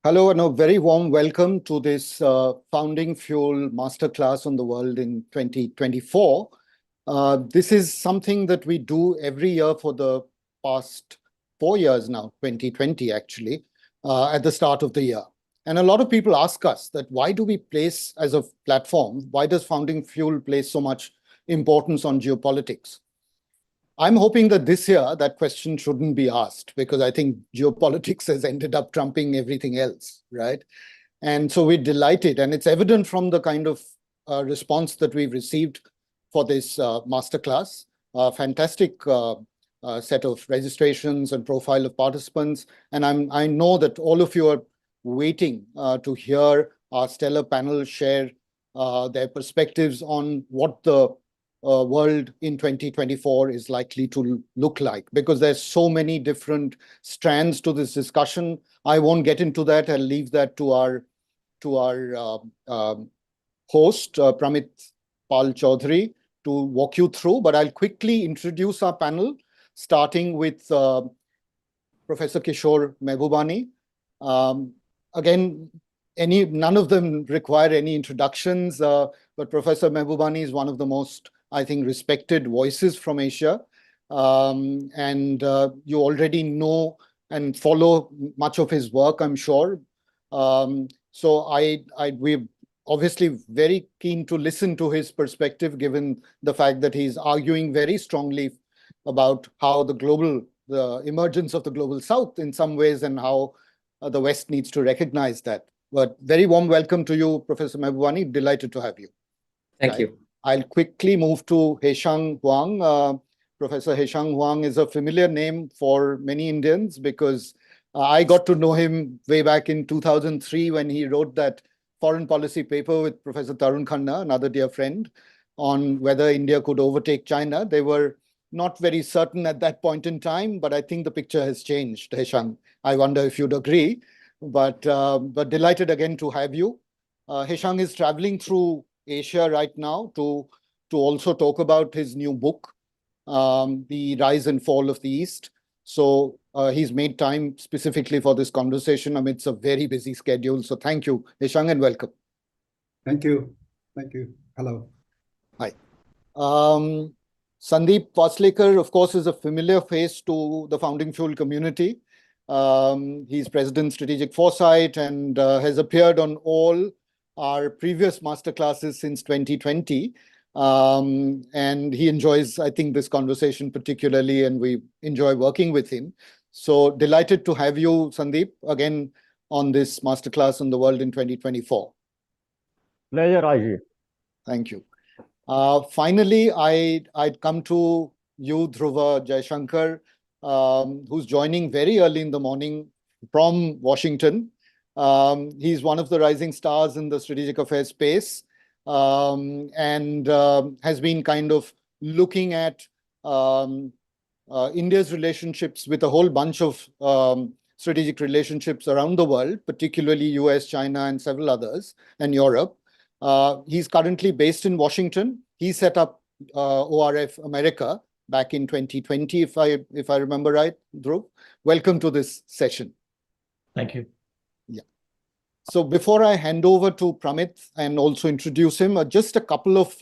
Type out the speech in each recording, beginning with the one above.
Hello and a very warm welcome to this Founding Fuel Masterclass on the World in 2024. This is something that we do every year for the past 4 years now, 2020 actually, at the start of the year. And a lot of people ask us that why do we place as a platform, why does Founding Fuel place so much importance on geopolitics? I'm hoping that this year that question shouldn't be asked because I think geopolitics has ended up trumping everything else, right? And so we're delighted, and it's evident from the kind of response that we've received for this masterclass. Fantastic set of registrations and profile of participants. And I know that all of you are waiting to hear our stellar panel share their perspectives on what the world in 2024 is likely to look like, because there's so many different strands to this discussion. I won't get into that. I'll leave that to our host, Pramit Pal Chaudhuri, to walk you through. But I'll quickly introduce our panel, starting with Professor Kishore Mahbubani. Again, none of them require any introductions, but Professor Mahbubani is one of the most, I think, respected voices from Asia. And you already know and follow much of his work, I'm sure. So we're obviously very keen to listen to his perspective, given the fact that he's arguing very strongly about how the emergence of the global South in some ways, and how the West needs to recognize that. But very warm welcome to you, Professor Mahbubani. Delighted to have you. Thank you. I'll quickly move to Yasheng Huang. Professor Yasheng Huang is a familiar name for many Indians because I got to know him way back in 2003 when he wrote that foreign policy paper with Professor Tarun Khanna, another dear friend, on whether India could overtake China. They were not very certain at that point in time, but I think the picture has changed, Yasheng. I wonder if you'd agree, but delighted again to have you. Yasheng is traveling through Asia right now to also talk about his new book, The Rise and Fall of the East. So he's made time specifically for this conversation amidst a very busy schedule. So thank you, Yasheng, and welcome. Thank you. Thank you. Hello. Hi. Sundeep Waslekar, of course, is a familiar face to the Founding Fuel community. He's President Strategic Foresight and has appeared on all our previous masterclasses since 2020. And he enjoys, I think, this conversation particularly, and we enjoy working with him. So delighted to have you, Sundeep, again on this masterclass on the world in 2024. Pleasure, Raji. Thank you. Finally, I'd come to you, Dhruva Jaishankar, who's joining very early in the morning from Washington. He's one of the rising stars in the strategic affairs space, and has been kind of looking at India's relationships with a whole bunch of strategic relationships around the world, particularly US, China, and several others, and Europe. He's currently based in Washington. He set up ORF America back in 2020, if I remember right, Dhruv. Welcome to this session. Thank you. So before I hand over to Pramit and also introduce him, just a couple of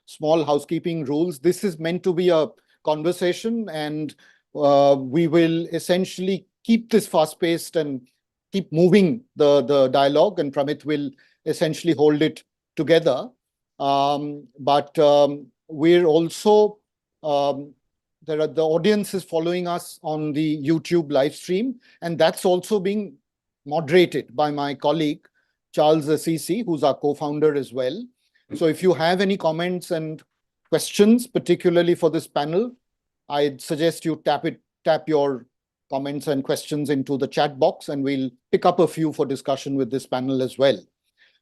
small housekeeping rules. This is meant to be a conversation, and we will essentially keep this fast-paced and keep moving the dialogue, and Pramit will essentially hold it together. But we're also, the audience is following us on the YouTube live stream, and that's also being moderated by my colleague, Charles Assisi, who's our co-founder as well. So if you have any comments and questions, particularly for this panel, I'd suggest you tap your comments and questions into the chat box, and we'll pick up a few for discussion with this panel as well.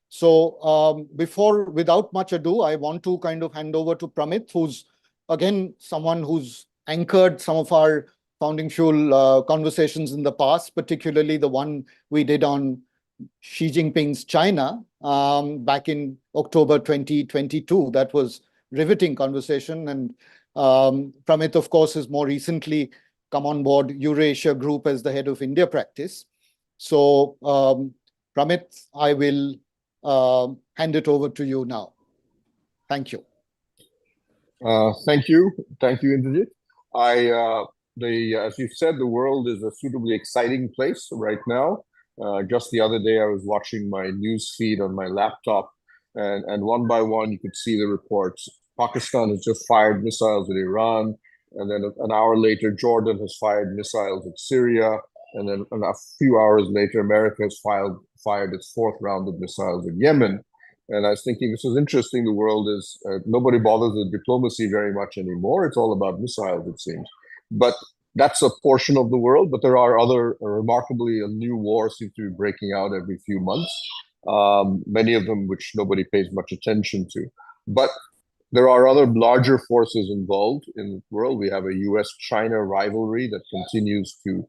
So without much ado, I want to kind of hand over to Pramit, who's again someone who's anchored some of our Founding Fuel conversations in the past, particularly the one we did on Xi Jinping's China back in October 2022. That was riveting conversation. And Pramit, of course, has more recently come on board Eurasia Group as the head of India practice. So, Pramit, I will hand it over to you now. Thank you. Thank you, Indrajit. As you said, the world is a suitably exciting place right now. Just the other day, I was watching my news feed on my laptop, and one by one, you could see the reports. Pakistan has just fired missiles at Iran, and then an hour later, Jordan has fired missiles at Syria, and then a few hours later, America has fired its fourth round of missiles at Yemen. And I was thinking, this is interesting. The world is, nobody bothers with diplomacy very much anymore. It's all about missiles, it seems. But that's a portion of the world. But there are other, remarkably, new wars seem to be breaking out every few months. Many of them which nobody pays much attention to. But there are other larger forces involved in the world. We have a U.S.-China rivalry that continues to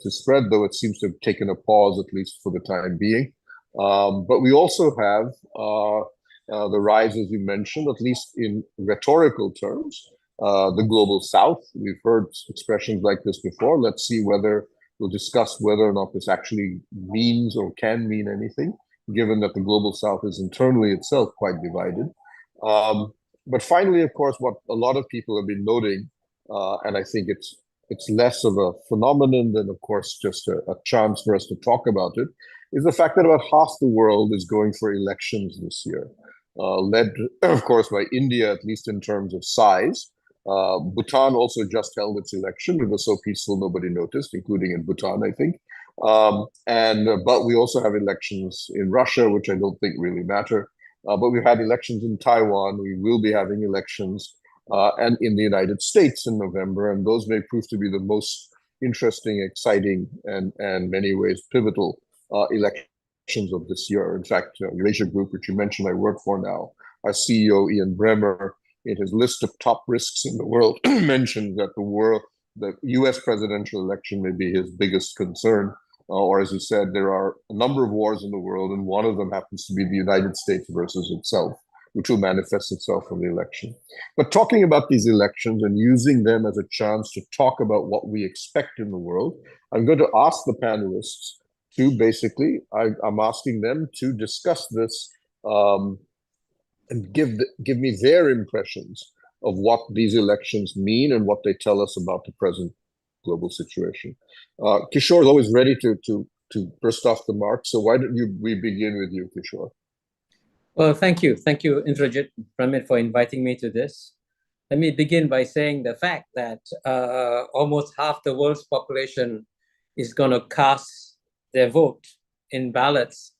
spread, though it seems to have taken a pause, at least for the time being. But we also have the rise, as you mentioned, at least in rhetorical terms, the global south. We've heard expressions like this before. Let's see whether we'll discuss whether or not this actually means or can mean anything, given that the global south is internally itself quite divided. But finally, of course, what a lot of people have been noting, and I think it's less of a phenomenon than, of course, just a chance for us to talk about it, is the fact that about half the world is going for elections this year, led, of course, by India, at least in terms of size. Bhutan also just held its election. It was so peaceful, nobody noticed, including in Bhutan, I think. But we also have elections in Russia, which I don't think really matter. But we've had elections in Taiwan. We will be having elections and in the United States in November, and those may prove to be the most interesting, exciting, and many ways pivotal elections of this year. In fact, Eurasia Group, which you mentioned I work for now, our CEO, Ian Bremmer, in his list of top risks in the world, mentioned that the US presidential election may be his biggest concern. Or as he said, there are a number of wars in the world, and one of them happens to be the United States versus itself, which will manifest itself in the election. But talking about these elections and using them as a chance to talk about what we expect in the world, I'm going to ask the panelists to basically, I'm asking them to discuss this and give me their impressions of what these elections mean and what they tell us about the present global situation. Kishore is always ready to burst off the mark. So why don't we begin with you, Kishore? Well, thank you. Thank you, Indrajit, Pramit, for inviting me to this. Let me begin by saying the fact that almost half the world's population is going to cast their vote in ballots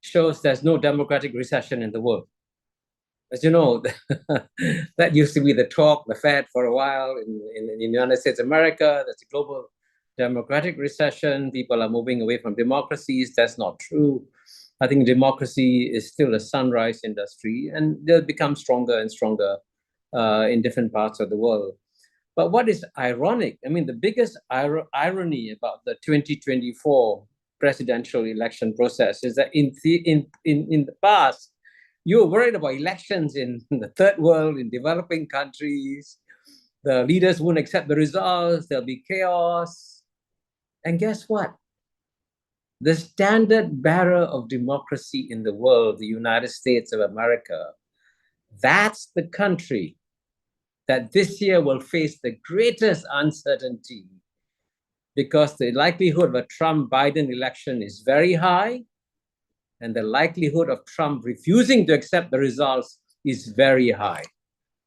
shows there's no democratic recession in the world. As you know, that used to be the talk, the fad for a while in the United States of America. There's a global democratic recession. People are moving away from democracies. That's not true. I think democracy is still a sunrise industry, and they'll become stronger and stronger in different parts of the world. But what is ironic, I mean, the biggest irony about the 2024 presidential election process is that in the past, you were worried about elections in the third world, in developing countries. The leaders won't accept the results. There'll be chaos. And guess what? The standard bearer of democracy in the world, the United States of America, that's the country that this year will face the greatest uncertainty, because the likelihood of a Trump-Biden election is very high, and the likelihood of Trump refusing to accept the results is very high.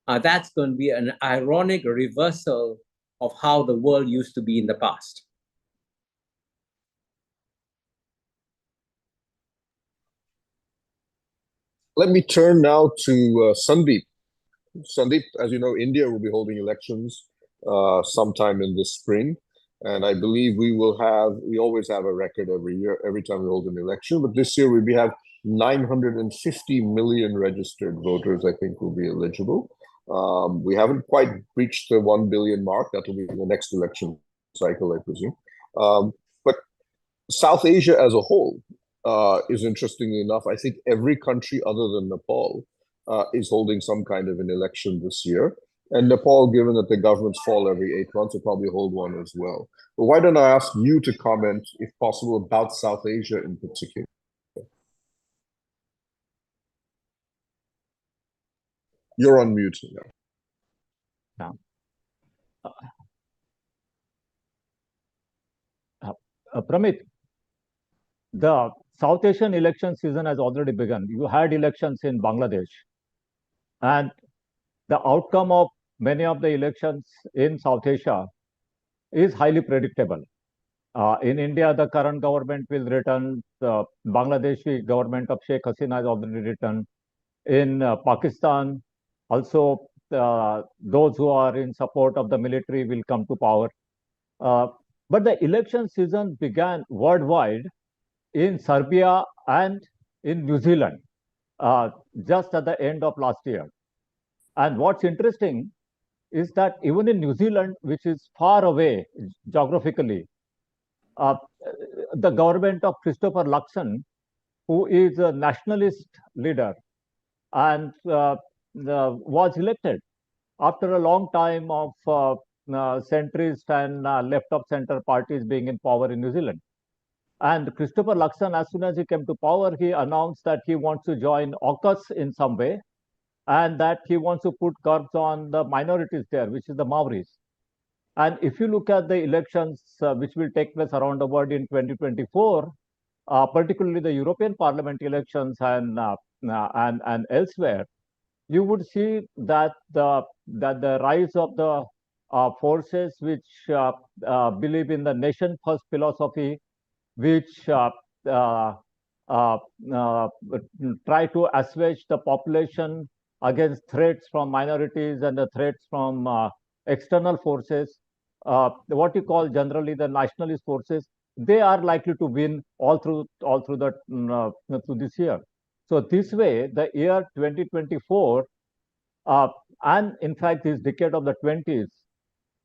That's going to be an ironic reversal of how the world used to be in the past. Let me turn now to Sundeep. Sundeep, as you know, India will be holding elections sometime in this spring. And I believe we always have a record every year, every time we hold an election. But this year we have 950 million registered voters, I think, will be eligible. We haven't quite reached the 1 billion mark. That will be the next election cycle, I presume. But South Asia as a whole is, interestingly enough, I think every country other than Nepal is holding some kind of an election this year. And Nepal, given that the governments fall every 8 months, will probably hold one as well. But why don't I ask you to comment, if possible, about South Asia in particular? You're on mute now. Pramit, the South Asian election season has already begun. You had elections in Bangladesh, and the outcome of many of the elections in South Asia is highly predictable. In India, the current government will return. The Bangladeshi government of Sheikh Hasina has already returned. In Pakistan, also those who are in support of the military will come to power. But the election season began worldwide in Serbia and in New Zealand just at the end of last year. And what's interesting is that even in New Zealand, which is far away geographically, the government of Christopher Luxon, who is a nationalist leader and was elected after a long time of centrist and left of center parties being in power in New Zealand. And Christopher Luxon, as soon as he came to power, he announced that he wants to join AUKUS in some way, and that he wants to put curbs on the minorities there, which is the Maoris. And if you look at the elections which will take place around the world in 2024, particularly the European Parliament elections and elsewhere, you would see that the rise of the forces which believe in the nation first philosophy, which try to assuage the population against threats from minorities and the threats from external forces, what you call generally the nationalist forces, they are likely to win all through this year. So this way, the year 2024 and in fact this decade of the 20s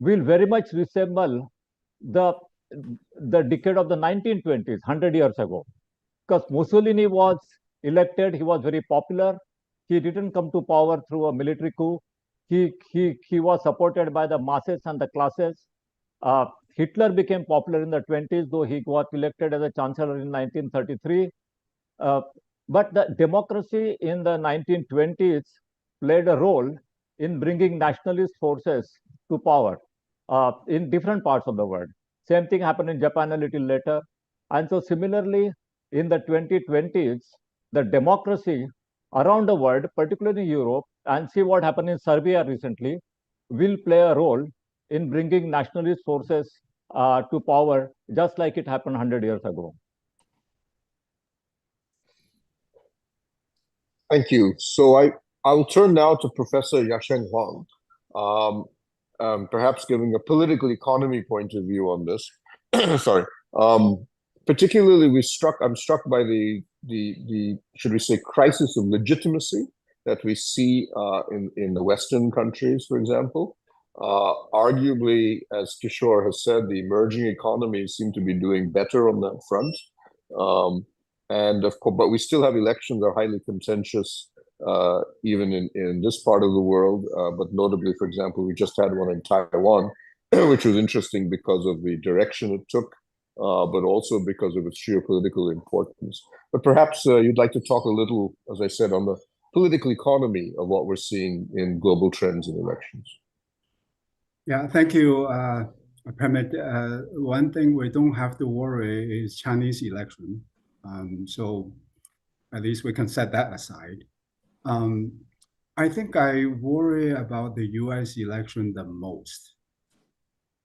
will very much resemble the decade of the 1920s, 100 years ago. Because Mussolini was elected, he was very popular. He didn't come to power through a military coup. He was supported by the masses and the classes. Hitler became popular in the 20s, though he got elected as a chancellor in 1933. But the democracy in the 1920s played a role in bringing nationalist forces to power in different parts of the world. Same thing happened in Japan a little later. And so similarly, in the 2020s, the democracy around the world, particularly in Europe, and see what happened in Serbia recently, will play a role in bringing nationalist forces to power, just like it happened 100 years ago. Thank you. So I'll turn now to Professor Yasheng Huang, perhaps giving a political economy point of view on this. Sorry. Particularly, I'm struck by the should we say crisis of legitimacy that we see in the Western countries, for example. Arguably, as Kishore has said, the emerging economies seem to be doing better on that front. And of course, but we still have elections that are highly contentious, even in this part of the world. But notably, for example, we just had one in Taiwan, which was interesting because of the direction it took, but also because of its geopolitical importance. But perhaps you'd like to talk a little, as I said, on the political economy of what we're seeing in global trends in elections. Yeah, thank you, Pramit. One thing we don't have to worry is Chinese election. So at least we can set that aside. I think I worry about the US election the most.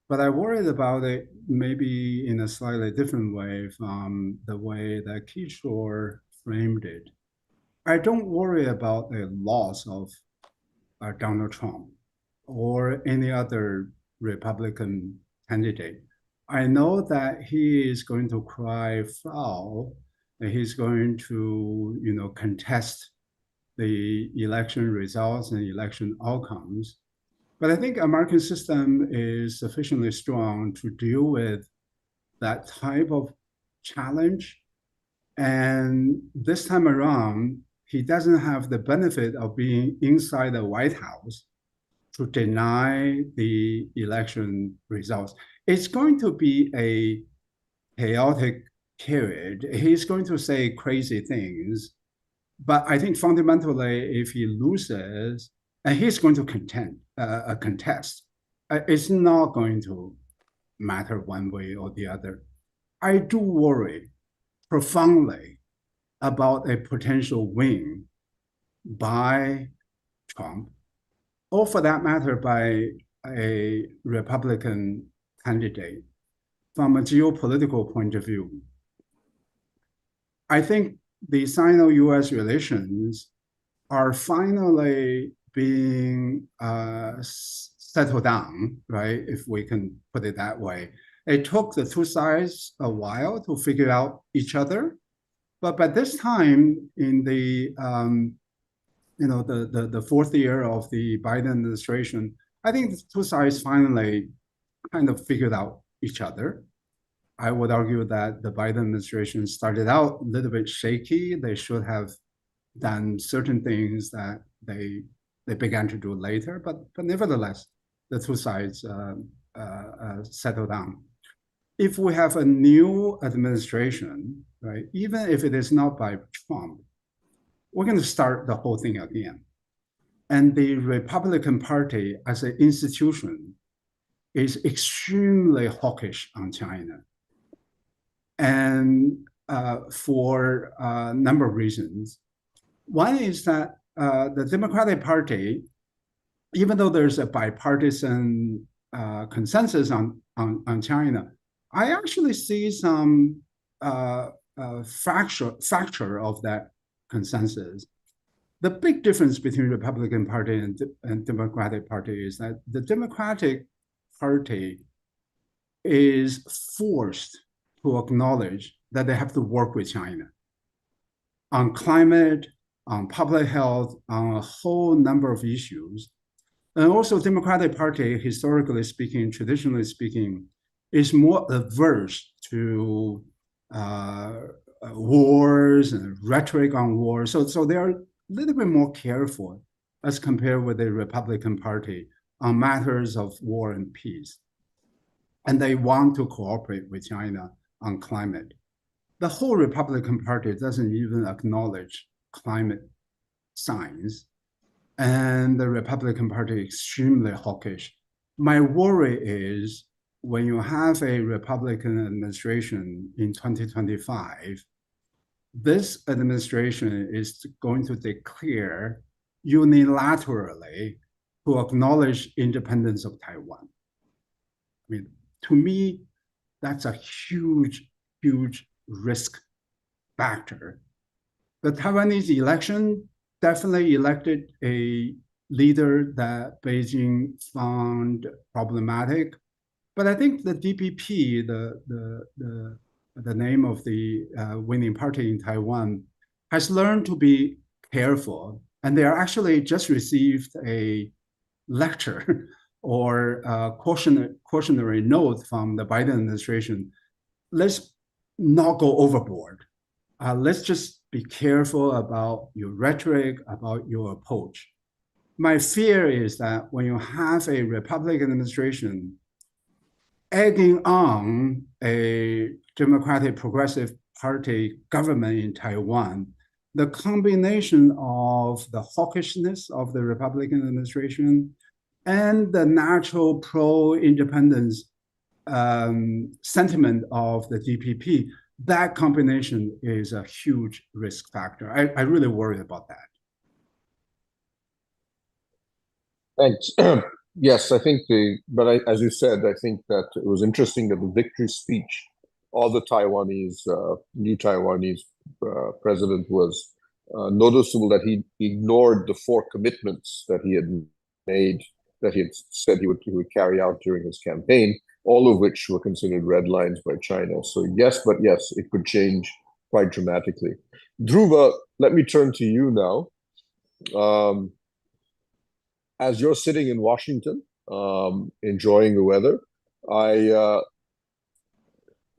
But I worried about it maybe in a slightly different way from the way that Kishore framed it. I don't worry about the loss of Donald Trump or any other Republican candidate. I know that he is going to cry foul, that he's going to, contest the election results and election outcomes. But I think American system is sufficiently strong to deal with that type of challenge. And this time around, he doesn't have the benefit of being inside the White House to deny the election results. It's going to be a chaotic period. He's going to say crazy things, but I think fundamentally, if he loses, and he's going to contest, it's not going to matter one way or the other. I do worry profoundly about a potential win by Trump, or for that matter, by a Republican candidate from a geopolitical point of view. I think the Sino-US relations are finally being settled down, right? If we can put it that way. It took the two sides a while to figure out each other, but by this time in the the fourth year of the Biden administration, I think the two sides finally kind of figured out each other. I would argue that the Biden administration started out a little bit shaky. They should have done certain things that they began to do later, but nevertheless, the two sides settled down. If we have a new administration, right, even if it is not by Trump, we're going to start the whole thing again. And the Republican Party as an institution is extremely hawkish on China. And for a number of reasons. One is that the Democratic Party, even though there's a bipartisan consensus on China, I actually see some fracture of that consensus. The big difference between Republican Party and Democratic Party is that the Democratic Party is forced to acknowledge that they have to work with China on climate, on public health, on a whole number of issues. And also Democratic Party, historically speaking, traditionally speaking, is more averse to wars and rhetoric on wars. So they are a little bit more careful as compared with the Republican Party on matters of war and peace. And they want to cooperate with China on climate. The whole Republican Party doesn't even acknowledge climate science, and the Republican Party is extremely hawkish. My worry is when you have a Republican administration in 2025, this administration is going to declare unilaterally to acknowledge independence of Taiwan. I mean, to me, that's a huge, huge risk factor. The Taiwanese election definitely elected a leader that Beijing found problematic, but I think the DPP, the name of the winning party in Taiwan, has learned to be careful, and they are actually just received a lecture or a cautionary note from the Biden administration. Let's not go overboard. Let's just be careful about your rhetoric, about your approach. My fear is that when you have a Republican administration egging on a Democratic Progressive Party government in Taiwan, the combination of the hawkishness of the Republican administration and the natural pro-independence sentiment of the DPP, that combination is a huge risk factor. I really worry about that. Thanks. Yes, I think as you said, I think that it was interesting that the victory speech of the new Taiwanese president was noticeable that he ignored the 4 commitments that he had made, that he had said he would carry out during his campaign, all of which were considered red lines by China. So yes, but yes, it could change quite dramatically. Dhruva, let me turn to you now. As you're sitting in Washington, enjoying the weather,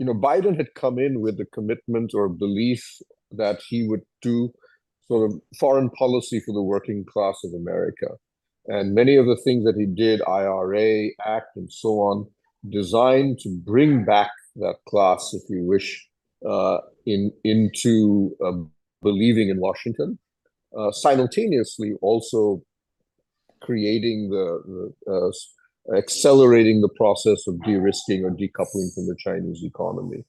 Biden had come in with the commitment or belief that he would do sort of foreign policy for the working class of America. And many of the things that he did, IRA, Act, and so on, designed to bring back that class, if you wish, into believing in Washington, simultaneously also creating accelerating the process of de-risking or decoupling from the Chinese economy.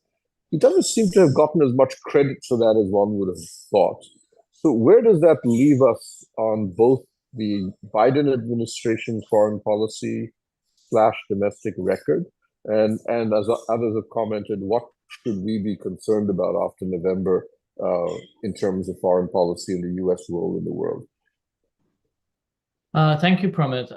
He doesn't seem to have gotten as much credit for that as one would have thought. So where does that leave us on both the Biden administration's foreign policy / domestic record? And as others have commented, what should we be concerned about after November in terms of foreign policy and the US role in the world? Thank you, Pramit.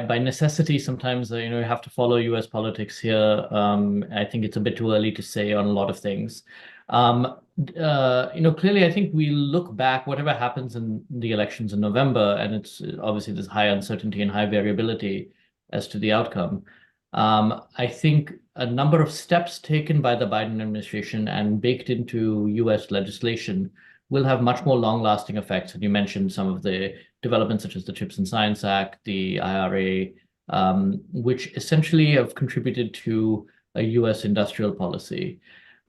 By necessity, sometimes you have to follow U.S. politics here. I think it's a bit too early to say on a lot of things. Clearly, I think we look back, whatever happens in the elections in November, and it's obviously there's high uncertainty and high variability as to the outcome. I think a number of steps taken by the Biden administration and baked into U.S. legislation will have much more long-lasting effects. And you mentioned some of the developments such as the CHIPS and Science Act, the IRA, which essentially have contributed to a U.S. industrial policy.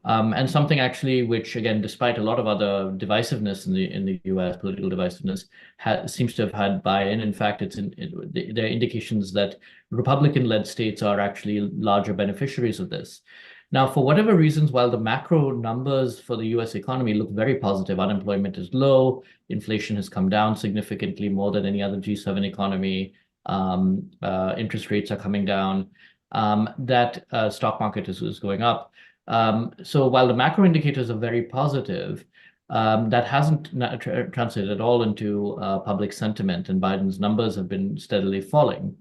And something actually which, again, despite a lot of other divisiveness in the U.S., political divisiveness, seems to have had buy-in. In fact, there are indications that Republican-led states are actually larger beneficiaries of this. Now, for whatever reasons, while the macro numbers for the US economy look very positive, unemployment is low, inflation has come down significantly more than any other G7 economy, interest rates are coming down, that stock market is going up. So while the macro indicators are very positive, that hasn't translated at all into public sentiment, and Biden's numbers have been steadily falling.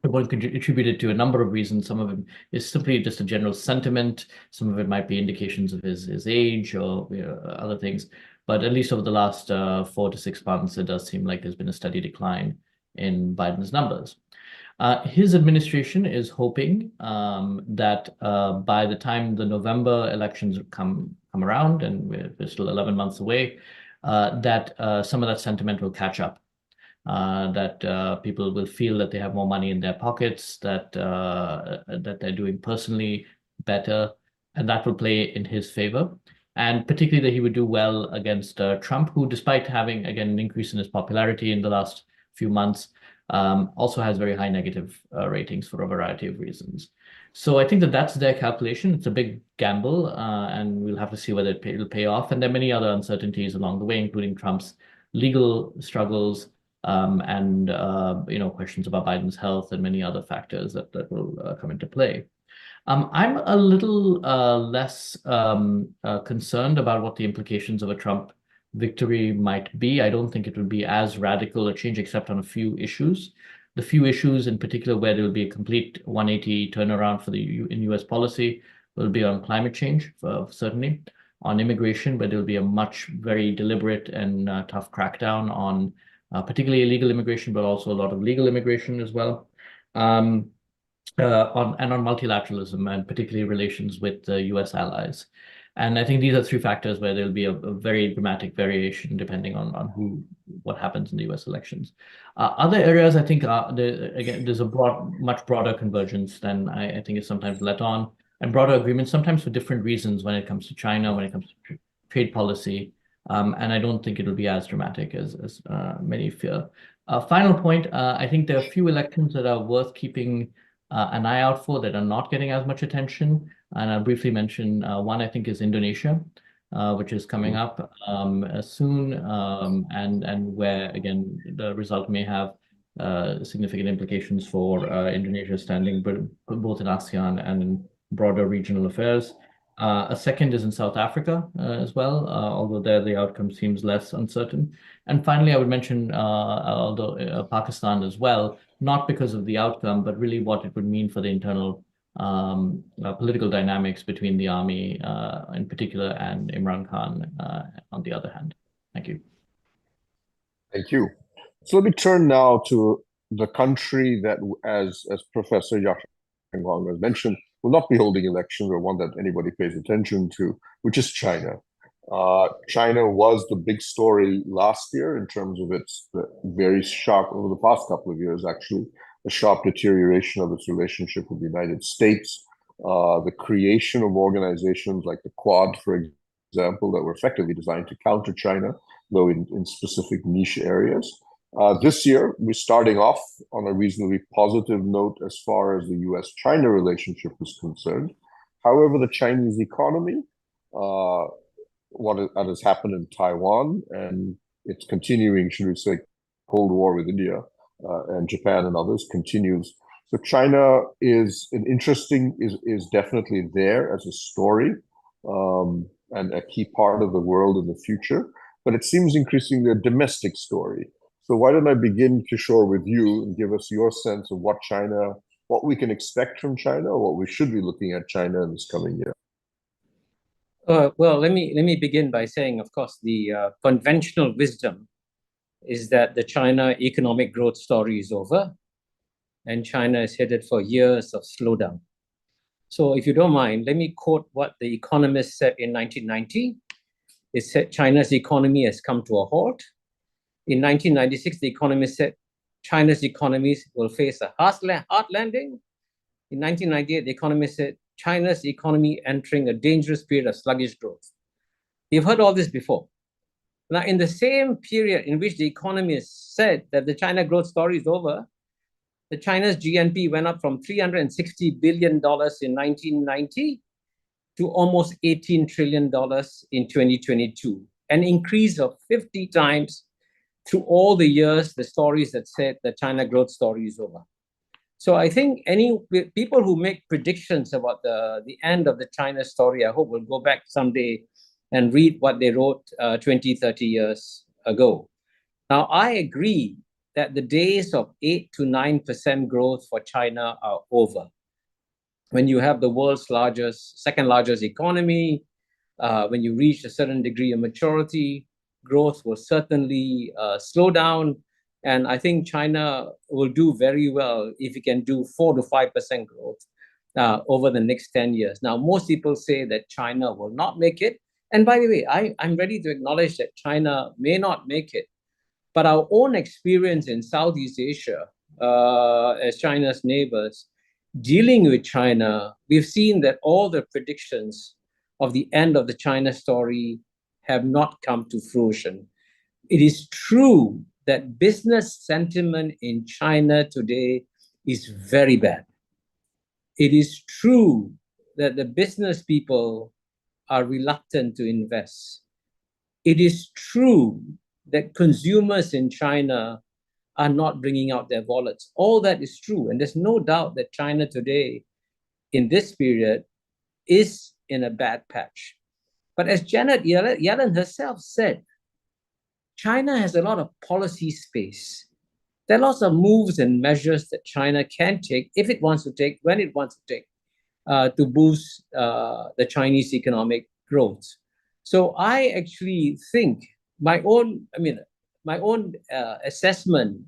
One could attribute it to a number of reasons. Some of it is simply just a general sentiment. Some of it might be indications of his age or other things. But at least over the last 4 to 6 months, it does seem like there's been a steady decline in Biden's numbers. His administration is hoping that by the time the November elections come around, and we're still 11 months away, that some of that sentiment will catch up. That people will feel that they have more money in their pockets, that they're doing personally better, and that will play in his favor. And particularly that he would do well against Trump, who, despite having, again, an increase in his popularity in the last few months, also has very high negative ratings for a variety of reasons. So I think that's their calculation. It's a big gamble, and we'll have to see whether it'll pay off. And there are many other uncertainties along the way, including Trump's legal struggles, and questions about Biden's health and many other factors that will come into play. I'm a little less concerned about what the implications of a Trump victory might be. I don't think it would be as radical a change, except on a few issues. The few issues in particular where there will be a complete 180 turnaround in U.S. policy will be on climate change, certainly, on immigration, where there will be a very deliberate and tough crackdown on particularly illegal immigration, but also a lot of legal immigration as well, on multilateralism, and particularly relations with U.S. allies. And I think these are 3 factors where there'll be a very dramatic variation depending on what happens in the U.S. elections. Other areas, I think, there's a much broader convergence than I think is sometimes let on, and broader agreements, sometimes for different reasons when it comes to China, when it comes to trade policy. And I don't think it'll be as dramatic as many fear. Final point, I think there are a few elections that are worth keeping an eye out for that are not getting as much attention. And I'll briefly mention one, I think, is Indonesia, which is coming up soon, and where, again, the result may have significant implications for Indonesia's standing, both in ASEAN and in broader regional affairs. A second is in South Africa as well, although there the outcome seems less uncertain. And finally, I would mention Pakistan as well, not because of the outcome, but really what it would mean for the internal political dynamics between the army in particular and Imran Khan on the other hand. Thank you. Thank you. So let me turn now to the country that, as Professor Yasheng has mentioned, will not be holding elections, or one that anybody pays attention to, which is China. China was the big story last year in terms of its very sharp, over the past couple of years, actually, a sharp deterioration of its relationship with the United States, the creation of organizations like the Quad, for example, that were effectively designed to counter China, though in specific niche areas. This year, we're starting off on a reasonably positive note as far as the US-China relationship is concerned. However, the Chinese economy, what has happened in Taiwan, and it's continuing, should we say, Cold War with India and Japan and others continues. So China is definitely there as a story and a key part of the world in the future, but it seems increasingly a domestic story. So why don't I begin, Kishore, with you and give us your sense of what we can expect from China, or what we should be looking at China in this coming year. Well, let me begin by saying, of course, the conventional wisdom is that the China economic growth story is over, and China is headed for years of slowdown. So if you don't mind, let me quote what The Economist said in 1990. It said China's economy has come to a halt. In 1996, The Economist said China's economy will face a hard landing. In 1998, The Economist said China's economy entering a dangerous period of sluggish growth. You've heard all this before. Now, in the same period in which the economists said that the China growth story is over, the China's GNP went up from $360 billion in 1990 to almost $18 trillion in 2022, an increase of 50 times through all the years, the stories that said the China growth story is over. So I think people who make predictions about the end of the China story, I hope will go back someday and read what they wrote 20, 30 years ago. Now, I agree that the days of 8 to 9% growth for China are over. When you have the world's second largest economy, when you reach a certain degree of maturity, growth will certainly slow down. And I think China will do very well if it can do 4 to 5% growth over the next 10 years. Now, most people say that China will not make it. And by the way, I'm ready to acknowledge that China may not make it. But our own experience in Southeast Asia, as China's neighbors, dealing with China, we've seen that all the predictions of the end of the China story have not come to fruition. It is true that business sentiment in China today is very bad. It is true that the business people are reluctant to invest. It is true that consumers in China are not bringing out their wallets. All that is true. And there's no doubt that China today, in this period, is in a bad patch. But as Janet Yellen herself said, China has a lot of policy space. There are lots of moves and measures that China can take if it wants to take, when it wants to take, to boost the Chinese economic growth. So I actually think my own assessment,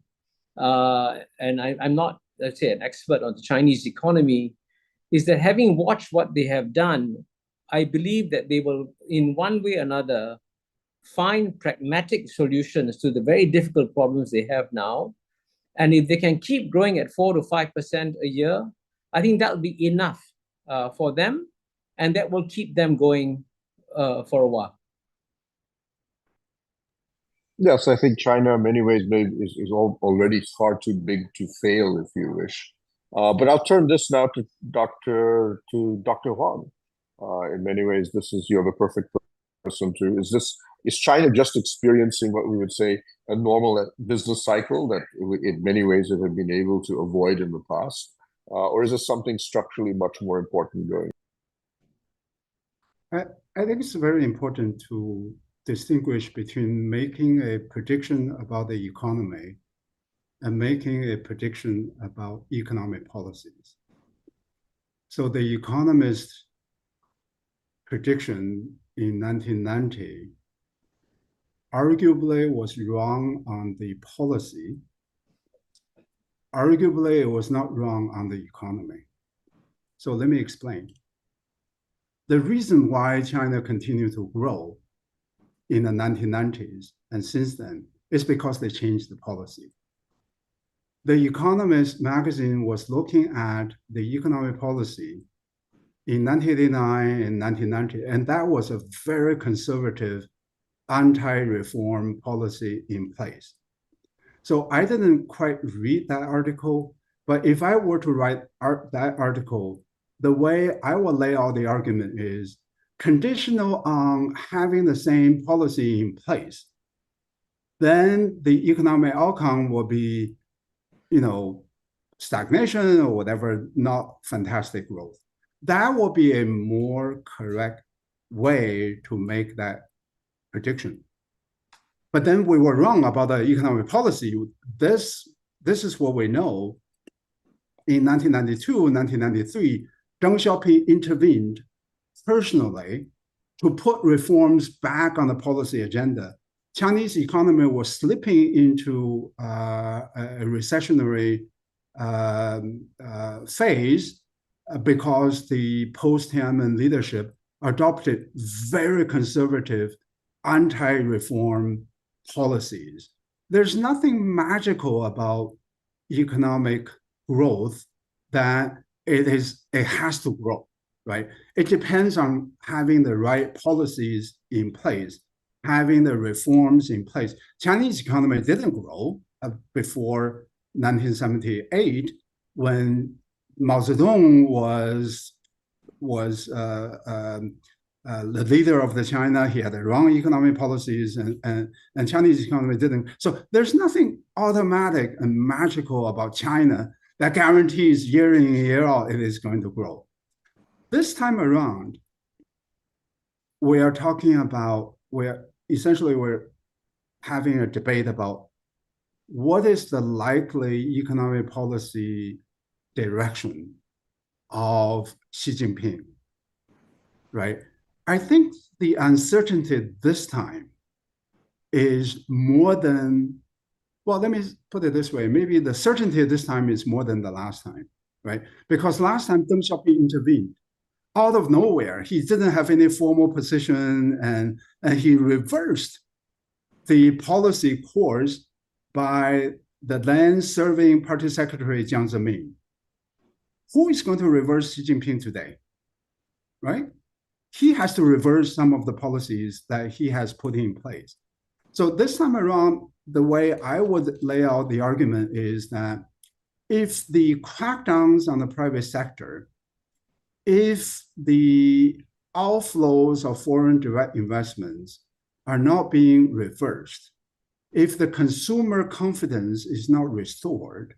and I'm not, let's say, an expert on the Chinese economy, is that having watched what they have done, I believe that they will, in one way or another, find pragmatic solutions to the very difficult problems they have now. And if they can keep growing at 4 to 5% a year, I think that will be enough for them, and that will keep them going for a while. Yes, I think China in many ways is already far too big to fail, if you wish. But I'll turn this now to Dr. Huang. In many ways, you're the perfect person to. Is China just experiencing what we would say a normal business cycle that in many ways it had been able to avoid in the past? Or is this something structurally much more important going? I think it's very important to distinguish between making a prediction about the economy and making a prediction about economic policies. So the Economist prediction in 1990 arguably was wrong on the policy. Arguably, it was not wrong on the economy. So let me explain. The reason why China continued to grow in the 1990s and since then, is because they changed the policy. The Economist magazine was looking at the economic policy in 1989 and 1990, and that was a very conservative anti-reform policy in place. So I didn't quite read that article, but if I were to write that article, the way I will lay out the argument is conditional on having the same policy in place, then the economic outcome will be, stagnation or whatever, not fantastic growth. That will be a more correct way to make that prediction. But then we were wrong about the economic policy. This is what we know. In 1992 and 1993, Deng Xiaoping intervened personally to put reforms back on the policy agenda. Chinese economy was slipping into a recessionary phase because the post-Tiananmen leadership adopted very conservative anti-reform policies. There's nothing magical about economic growth that it has to grow, right? It depends on having the right policies in place, having the reforms in place. Chinese economy didn't grow before 1978 when Mao Zedong was the leader of the China. He had the wrong economic policies, and Chinese economy didn't. So there's nothing automatic and magical about China that guarantees year in, year out it is going to grow. This time around, we are talking about, we're having a debate about what is the likely economic policy direction of Xi Jinping, right? I think the uncertainty this time is more than, well, let me put it this way. Maybe the certainty this time is more than the last time, right? Because last time Deng Xiaoping intervened out of nowhere. He didn't have any formal position, and he reversed the policy course by the then serving party secretary Jiang Zemin. Who is going to reverse Xi Jinping today, right? He has to reverse some of the policies that he has put in place. So this time around, the way I would lay out the argument is that if the crackdowns on the private sector, if the outflows of foreign direct investments are not being reversed, if the consumer confidence is not restored,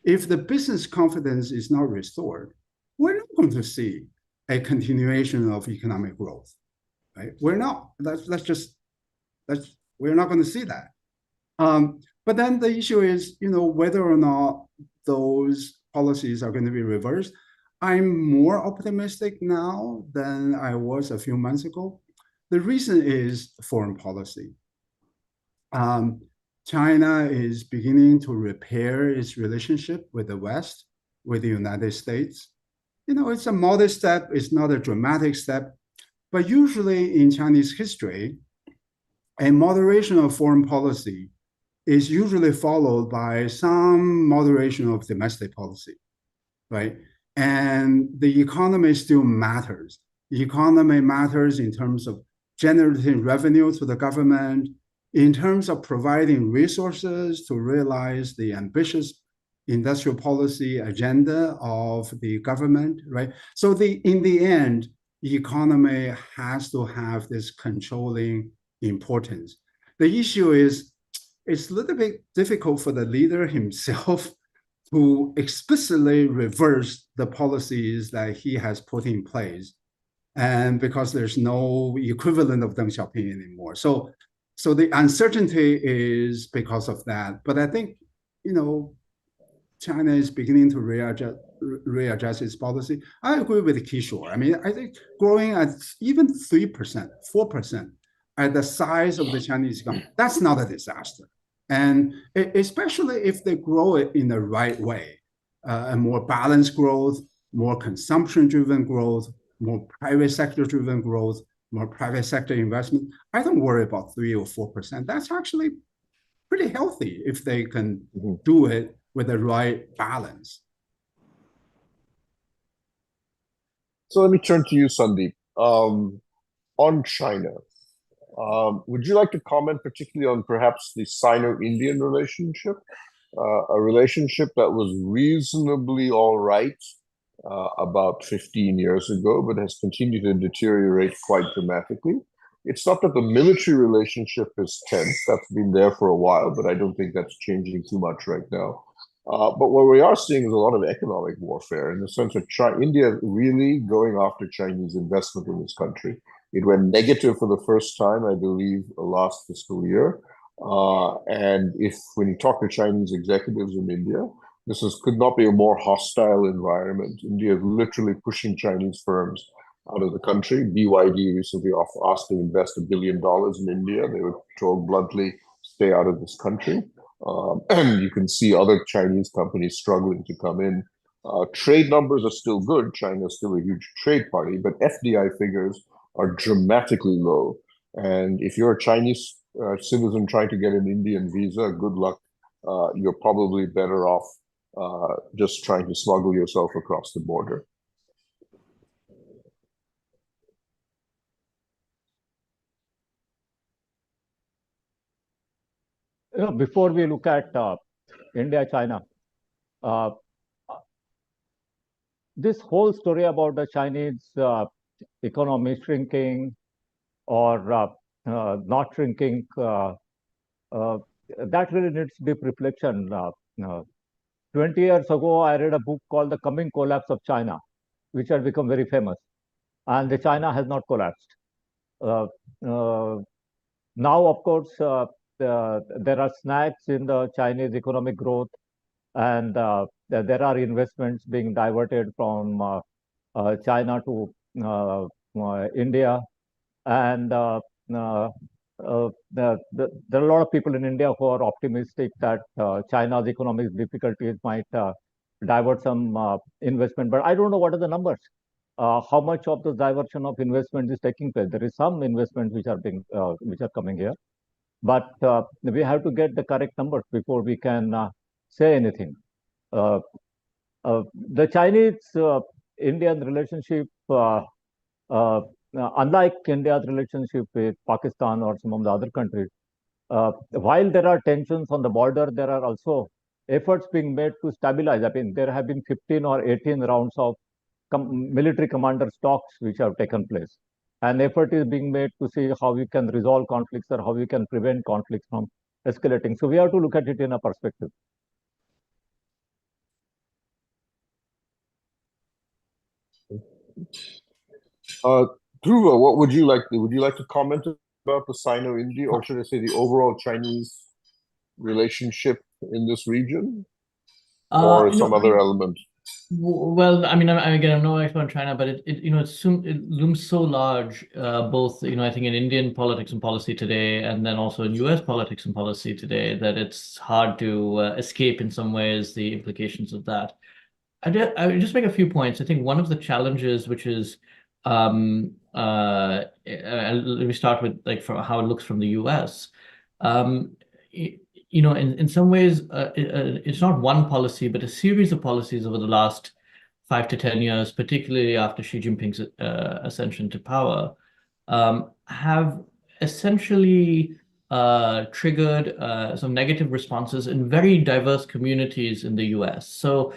if the business confidence is not restored, we're not going to see a continuation of economic growth, right? We're not. We're not going to see that. But then the issue is, whether or not those policies are going to be reversed. I'm more optimistic now than I was a few months ago. The reason is foreign policy. China is beginning to repair its relationship with the West, with the United States. It's a modest step, it's not a dramatic step, but usually in Chinese history, a moderation of foreign policy is usually followed by some moderation of domestic policy, right? And the economy still matters. The economy matters in terms of generating revenue to the government, in terms of providing resources to realize the ambitious industrial policy agenda of the government, right? So in the end, the economy has to have this controlling importance. The issue is, it's a little bit difficult for the leader himself to explicitly reverse the policies that he has put in place, and because there's no equivalent of Deng Xiaoping anymore. So the uncertainty is because of that. But I think, China is beginning to readjust its policy. I agree with Kishore. I think growing at even 3%, 4% at the size of the Chinese economy, that's not a disaster. And especially if they grow it in the right way, a more balanced growth, more consumption-driven growth, more private sector-driven growth, more private sector investment, I don't worry about 3 or 4%. That's actually pretty healthy if they can do it with the right balance. So let me turn to you, Sundeep. On China, would you like to comment particularly on perhaps the Sino-Indian relationship? A relationship that was reasonably all right about 15 years ago, but has continued to deteriorate quite dramatically. It's not that the military relationship is tense. That's been there for a while, but I don't think that's changing too much right now. But what we are seeing is a lot of economic warfare in the sense of India really going after Chinese investment in this country. It went negative for the first time, I believe, last fiscal year. And when you talk to Chinese executives in India, could not be a more hostile environment. India is literally pushing Chinese firms out of the country. BYD recently asked to invest $1 billion in India. They were told bluntly, stay out of this country. And you can see other Chinese companies struggling to come in. Trade numbers are still good. China is still a huge trade party, but FDI figures are dramatically low. And if you're a Chinese citizen trying to get an Indian visa, good luck. You're probably better off just trying to smuggle yourself across the border. Before we look at India, China, this whole story about the Chinese economy shrinking or not shrinking, that really needs deep reflection. 20 years ago, I read a book called The Coming Collapse of China, which had become very famous. And the China has not collapsed. Now, of course, there are snags in the Chinese economic growth, and there are investments being diverted from China to India. And there are a lot of people in India who are optimistic that China's economic difficulties might divert some investment. But I don't know what are the numbers. How much of the diversion of investment is taking place? There is some investment which are coming here, but we have to get the correct numbers before we can say anything. The Chinese-Indian relationship, unlike India's relationship with Pakistan or some of the other countries, while there are tensions on the border, there are also efforts being made to stabilize. I mean, there have been 15 or 18 rounds of military commanders' talks which have taken place. An effort is being made to see how we can resolve conflicts or how we can prevent conflicts from escalating. So we have to look at it in a perspective. Dhruva, what would you like to? Would you like to comment about the Sino-India, or should I say the overall Chinese relationship in this region, or some other element? Well, I mean, again, I'm no expert on China, but it looms so large, both, I think in Indian politics and policy today, and then also in US politics and policy today, that it's hard to escape in some ways the implications of that. I would just make a few points. I think one of the challenges, which is, let me start with from how it looks from the US. In some ways, it's not one policy, but a series of policies over the last 5 to 10 years, particularly after Xi Jinping's ascension to power, have essentially triggered some negative responses in very diverse communities in the US. So,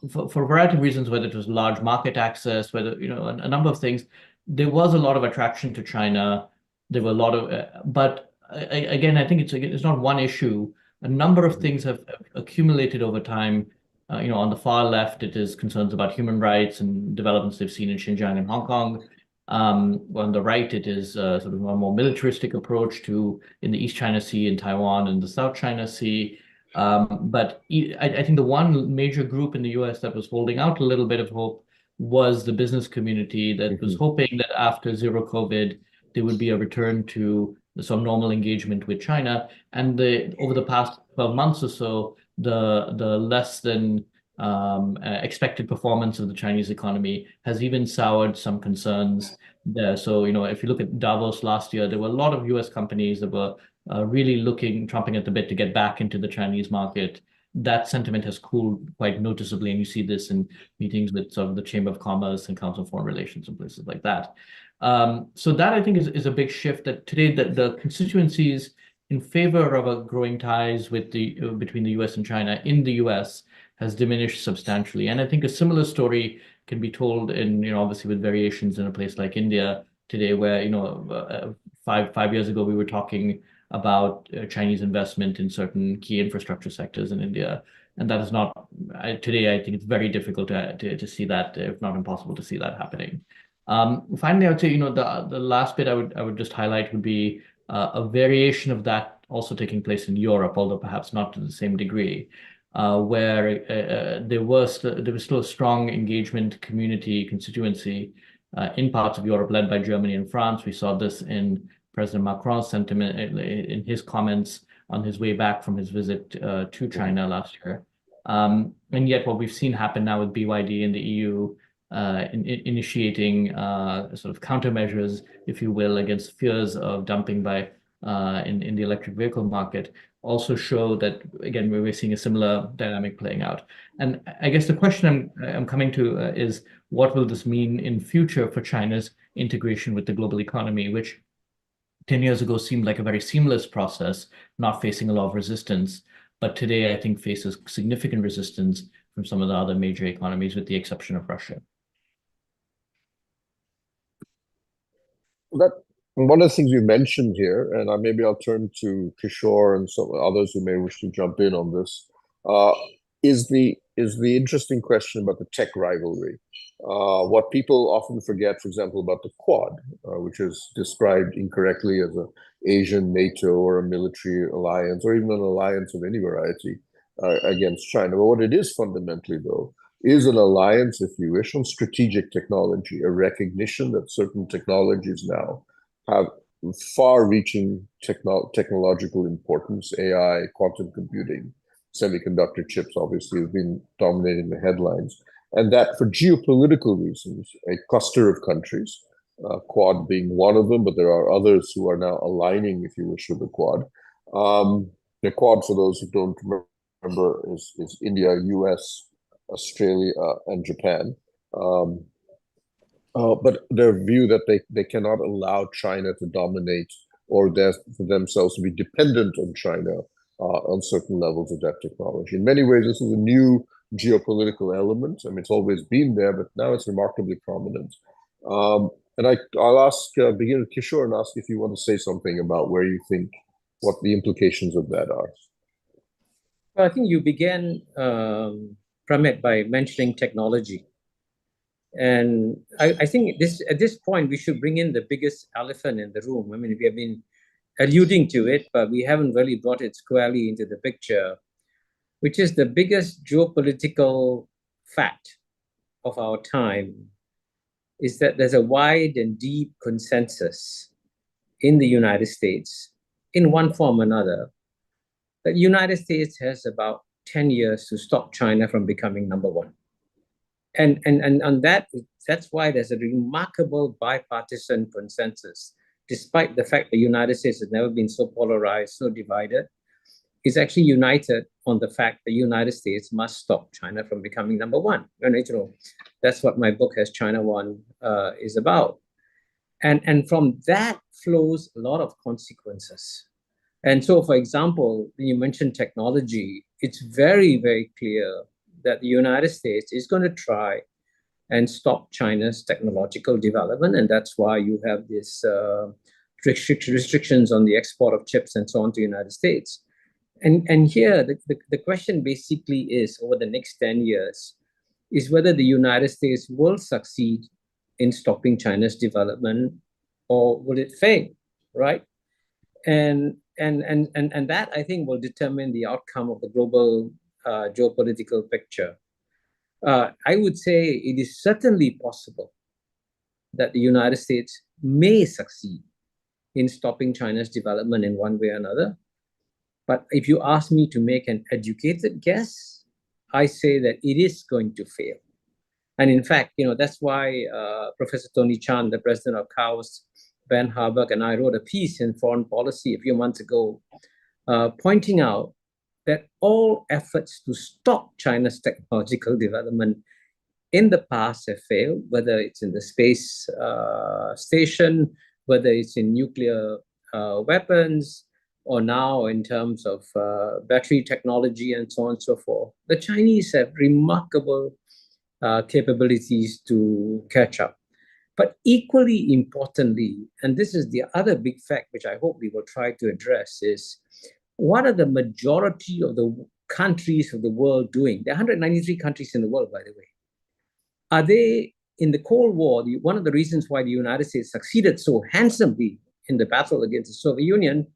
for a variety of reasons, whether it was large market access, whether, a number of things, there was a lot of attraction to China. There were a lot of, but again, I think it's not one issue. A number of things have accumulated over time. On the far left, it is concerns about human rights and developments they've seen in Xinjiang and Hong Kong. On the right, it is sort of a more militaristic approach in the East China Sea, in Taiwan, and the South China Sea. But I think the one major group in the US that was holding out a little bit of hope was the business community that was hoping that after zero COVID, there would be a return to some normal engagement with China. And over the past 12 months or so, the less than expected performance of the Chinese economy has even soured some concerns there. So, if you look at Davos last year, there were a lot of US companies that were really chomping at the bit to get back into the Chinese market. That sentiment has cooled quite noticeably, and you see this in meetings with sort of the Chamber of Commerce and Council of Foreign Relations and places like that. So that, I think, is a big shift, that today the constituencies in favor of growing ties with between the US and China in the US has diminished substantially. And I think a similar story can be told in, obviously with variations in a place like India today, where, 5 years ago, we were talking about Chinese investment in certain key infrastructure sectors in India. And that is not, today, I think it's very difficult to see that, if not impossible to see that happening. Finally, I would say, the last bit I would just highlight would be a variation of that also taking place in Europe, although perhaps not to the same degree, where there was still a strong engagement community constituency in parts of Europe led by Germany and France. We saw this in President Macron's sentiment in his comments on his way back from his visit to China last year. And yet what we've seen happen now with BYD and the EU initiating sort of countermeasures, if you will, against fears of dumping by in the electric vehicle market, also show that, again, we're seeing a similar dynamic playing out. And I guess the question I'm coming to is, what will this mean in future for China's integration with the global economy, which 10 years ago seemed like a very seamless process, not facing a lot of resistance, but today I think faces significant resistance from some of the other major economies, with the exception of Russia. One of the things you mentioned here, and maybe I'll turn to Kishore and some others who may wish to jump in on this, is the interesting question about the tech rivalry. What people often forget, for example, about the Quad, which is described incorrectly as an Asian NATO or a military alliance, or even an alliance of any variety against China. But what it is fundamentally, though, is an alliance, if you wish, on strategic technology, a recognition that certain technologies now have far-reaching technological importance. AI, quantum computing, semiconductor chips obviously have been dominating the headlines. And that for geopolitical reasons, a cluster of countries, Quad being one of them, but there are others who are now aligning, if you wish, with the Quad. The Quad, for those who don't remember, is India, US, Australia, and Japan. But their view that they cannot allow China to dominate, or for themselves to be dependent on China on certain levels of that technology. In many ways, this is a new geopolitical element. I mean, it's always been there, but now it's remarkably prominent. And I'll begin with Kishore and ask if you want to say something about where you think, what the implications of that are. Well, I think you began, Pramit, by mentioning technology. And I think at this point, we should bring in the biggest elephant in the room. I mean, we have been alluding to it, but we haven't really brought it squarely into the picture, which is the biggest geopolitical fact of our time, is that there's a wide and deep consensus in the United States, in one form or another, that the United States has about 10 years to stop China from becoming number one. And on that's why there's a remarkable bipartisan consensus, despite the fact the United States has never been so polarized, so divided. Is actually united on the fact the United States must stop China from becoming number one. And that's what my book Has China Won is about. And from that flows a lot of consequences. And so, for example, when you mentioned technology, it's very, very clear that the United States is going to try and stop China's technological development. And that's why you have this restrictions on the export of chips and so on to the United States. And here, the question basically is, over the next 10 years, is whether the United States will succeed in stopping China's development, or will it fail, right? And that, I think, will determine the outcome of the global geopolitical picture. I would say it is certainly possible that the United States may succeed in stopping China's development in one way or another. But if you ask me to make an educated guess, I say that it is going to fail. And in fact, that's why Professor Tony Chan, the president of CAUS, Ben Harburg, and I wrote a piece in Foreign Policy a few months ago, pointing out that all efforts to stop China's technological development in the past have failed, whether it's in the space station, whether it's in nuclear weapons, or now in terms of battery technology and so on and so forth. The Chinese have remarkable capabilities to catch up. But equally importantly, and this is the other big fact which I hope we will try to address, is what are the majority of the countries of the world doing? There are 193 countries in the world, by the way. Are they, in the Cold War, one of the reasons why the United States succeeded so handsomely in the battle against the Soviet Union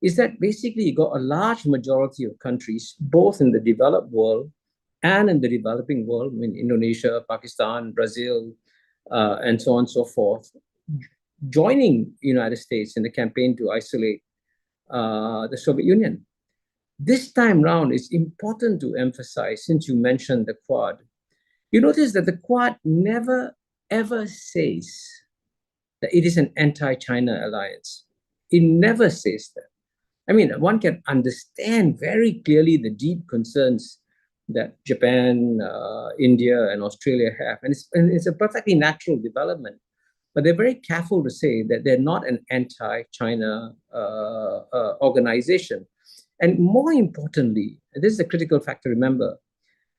is that basically you got a large majority of countries, both in the developed world and in the developing world, I mean, Indonesia, Pakistan, Brazil, and so on and so forth, joining the United States in the campaign to isolate the Soviet Union. This time round, it's important to emphasize, since you mentioned the Quad, you notice that the Quad never, ever says that it is an anti-China alliance. It never says that. I mean, one can understand very clearly the deep concerns that Japan, India, and Australia have. And it's a perfectly natural development. But they're very careful to say that they're not an anti-China organization. And more importantly, and this is a critical fact to remember,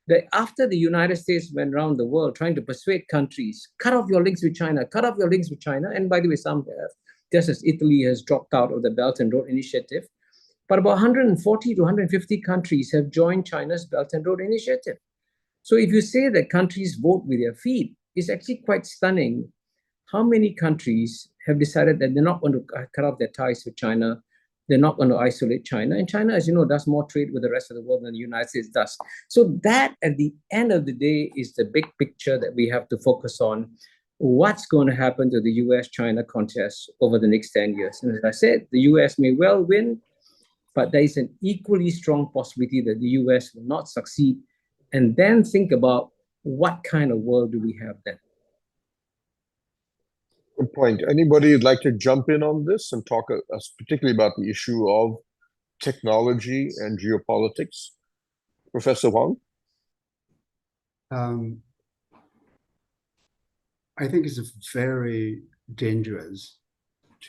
that after the United States went around the world trying to persuade countries, cut off your links with China, cut off your links with China, and by the way, some have, just as Italy has dropped out of the Belt and Road Initiative, but about 140 to 150 countries have joined China's Belt and Road Initiative. So if you say that countries vote with their feet, it's actually quite stunning how many countries have decided that they're not going to cut off their ties with China. They're not going to isolate China. And China, as you know, does more trade with the rest of the world than the United States does. So that, at the end of the day, is the big picture that we have to focus on. What's going to happen to the US-China contest over the next 10 years? And as I said, the US may well win, but there is an equally strong possibility that the US will not succeed. And then think about what kind of world do we have then? Good point. Anybody would like to jump in on this and talk particularly about the issue of technology and geopolitics? Professor Huang? I think it's very dangerous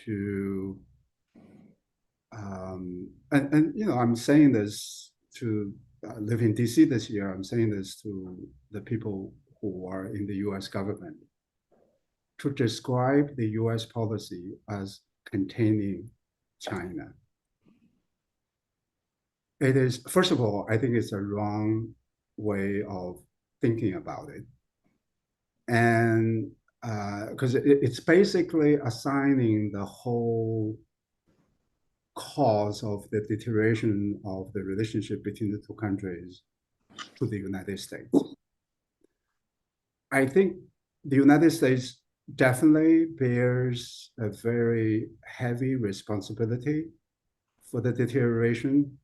to, I'm saying this to live in DC this year. I'm saying this to the people who are in the US government, to describe the US policy as containing China. It is, first of all, I think it's a wrong way of thinking about it. And because it's basically assigning the whole cause of the deterioration of the relationship between the two countries to the United States. I think the United States definitely bears a very heavy responsibility for the deterioration,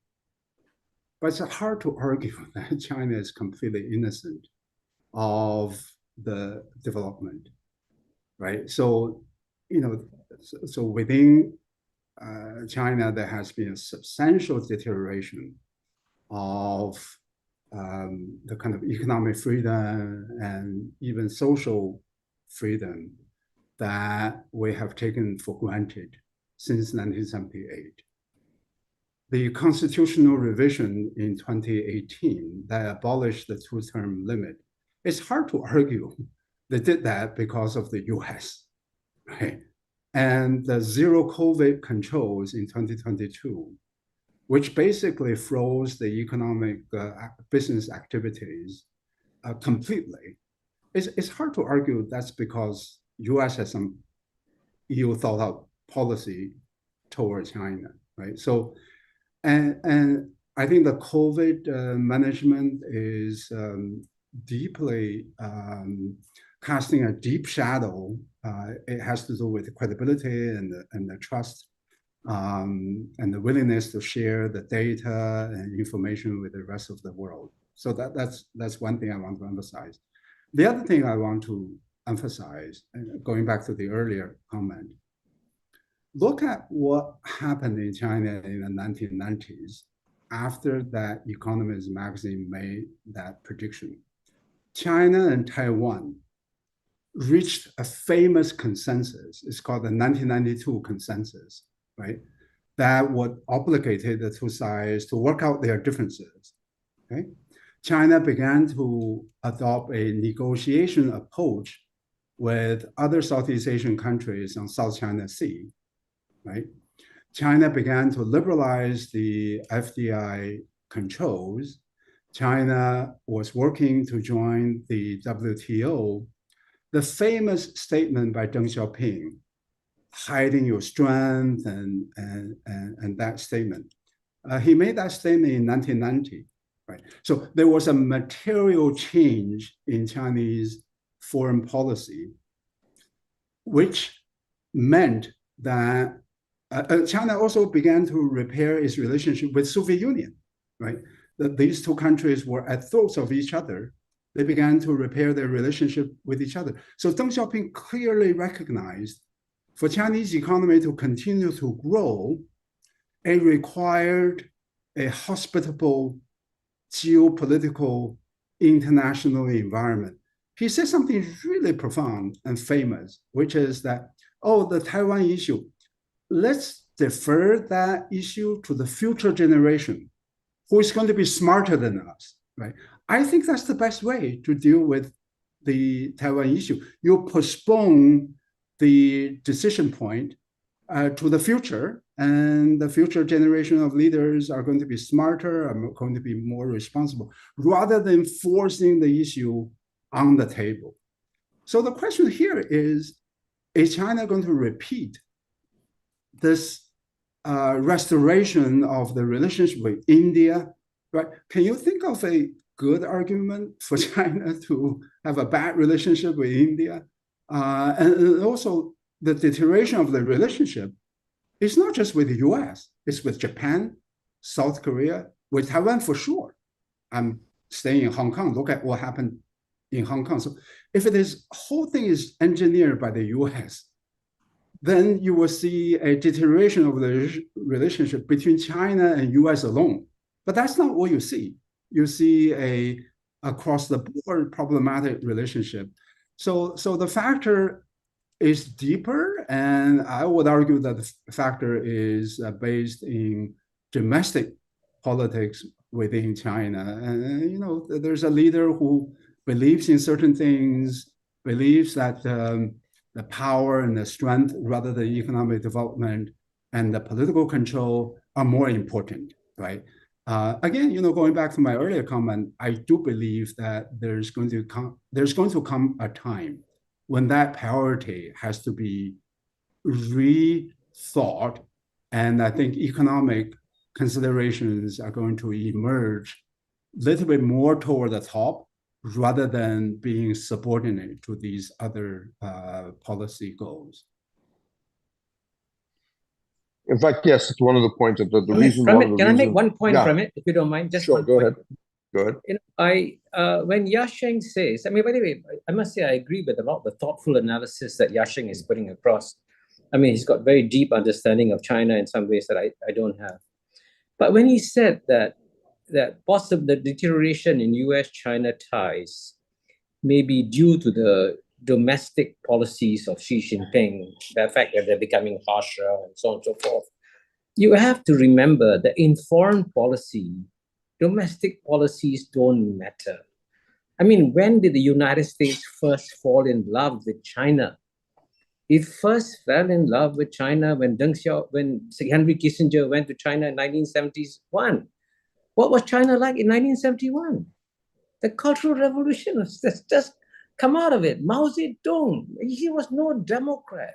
but it's hard to argue that China is completely innocent of the development, right? So, so within China, there has been a substantial deterioration of the kind of economic freedom and even social freedom that we have taken for granted since 1978. The constitutional revision in 2018 that abolished the two-term limit, it's hard to argue they did that because of the US, right? And the zero COVID controls in 2022, which basically froze the economic business activities completely. It's hard to argue that's because US has some EU thought out policy towards China, right? So, and I think the COVID management is deeply casting a deep shadow. It has to do with credibility and the trust and the willingness to share the data and information with the rest of the world. So that's one thing I want to emphasize. The other thing I want to emphasize, going back to the earlier comment, look at what happened in China in the 1990s after that Economist magazine made that prediction. China and Taiwan reached a famous consensus. It's called the 1992 consensus, right? That would obligated the two sides to work out their differences, okay? China began to adopt a negotiation approach with other Southeast Asian countries on South China Sea, right? China began to liberalize the FDI controls. China was working to join the WTO. The famous statement by Deng Xiaoping, hiding your strength and that statement. He made that statement in 1990, right? So there was a material change in Chinese foreign policy, which meant that China also began to repair its relationship with Soviet Union, right? That these two countries were at throats of each other. They began to repair their relationship with each other. So Deng Xiaoping clearly recognized for Chinese economy to continue to grow, it required a hospitable geopolitical international environment. He said something really profound and famous, which is that, oh, the Taiwan issue, let's defer that issue to the future generation who is going to be smarter than us, right? I think that's the best way to deal with the Taiwan issue. You postpone the decision point to the future, and the future generation of leaders are going to be smarter, are going to be more responsible, rather than forcing the issue on the table. So the question here is China going to repeat this restoration of the relationship with India, right? Can you think of a good argument for China to have a bad relationship with India? And also the deterioration of the relationship is not just with the US, it's with Japan, South Korea, with Taiwan for sure. I'm staying in Hong Kong, look at what happened in Hong Kong. So if this whole thing is engineered by the US, then you will see a deterioration of the relationship between China and US alone. But that's not what you see. You see a across the board problematic relationship. So the factor is deeper, and I would argue that the factor is based in domestic politics within China. And you know, there's a leader who believes in certain things, believes that the power and the strength rather than economic development and the political control are more important, right? Again, you know, going back to my earlier comment, I do believe that there's going to come a time when that priority has to be rethought, and I think economic considerations are going to emerge a little bit more toward the top rather than being subordinate to these other policy goals. In fact, yes, it's one of the points that the reason. Pramit, can I make one point, Pramit, if you don't mind? Just sure, go ahead. Go ahead. You know, when Yasheng says, I mean, by the way, I must say I agree with a lot of the thoughtful analysis that Yasheng is putting across. I mean, he's got very deep understanding of China in some ways that I don't have. But when he said that possible the deterioration in US-China ties may be due to the domestic policies of Xi Jinping, the fact that they're becoming harsher and so on and so forth, you have to remember that in foreign policy, domestic policies don't matter. I mean, when did the United States first fall in love with China? It first fell in love with China when Henry Kissinger went to China in 1971. What was China like in 1971? The Cultural Revolution was just come out of it. Mao Zedong, he was no Democrat.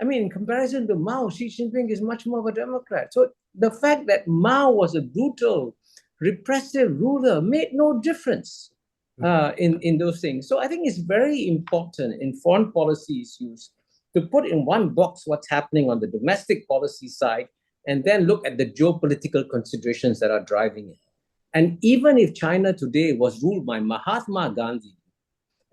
I mean, in comparison to Mao, Xi Jinping is much more of a Democrat. So the fact that Mao was a brutal, repressive ruler made no difference in those things. So I think it's very important in foreign policy issues to put in one box what's happening on the domestic policy side and then look at the geopolitical considerations that are driving it. And even if China today was ruled by Mahatma Gandhi,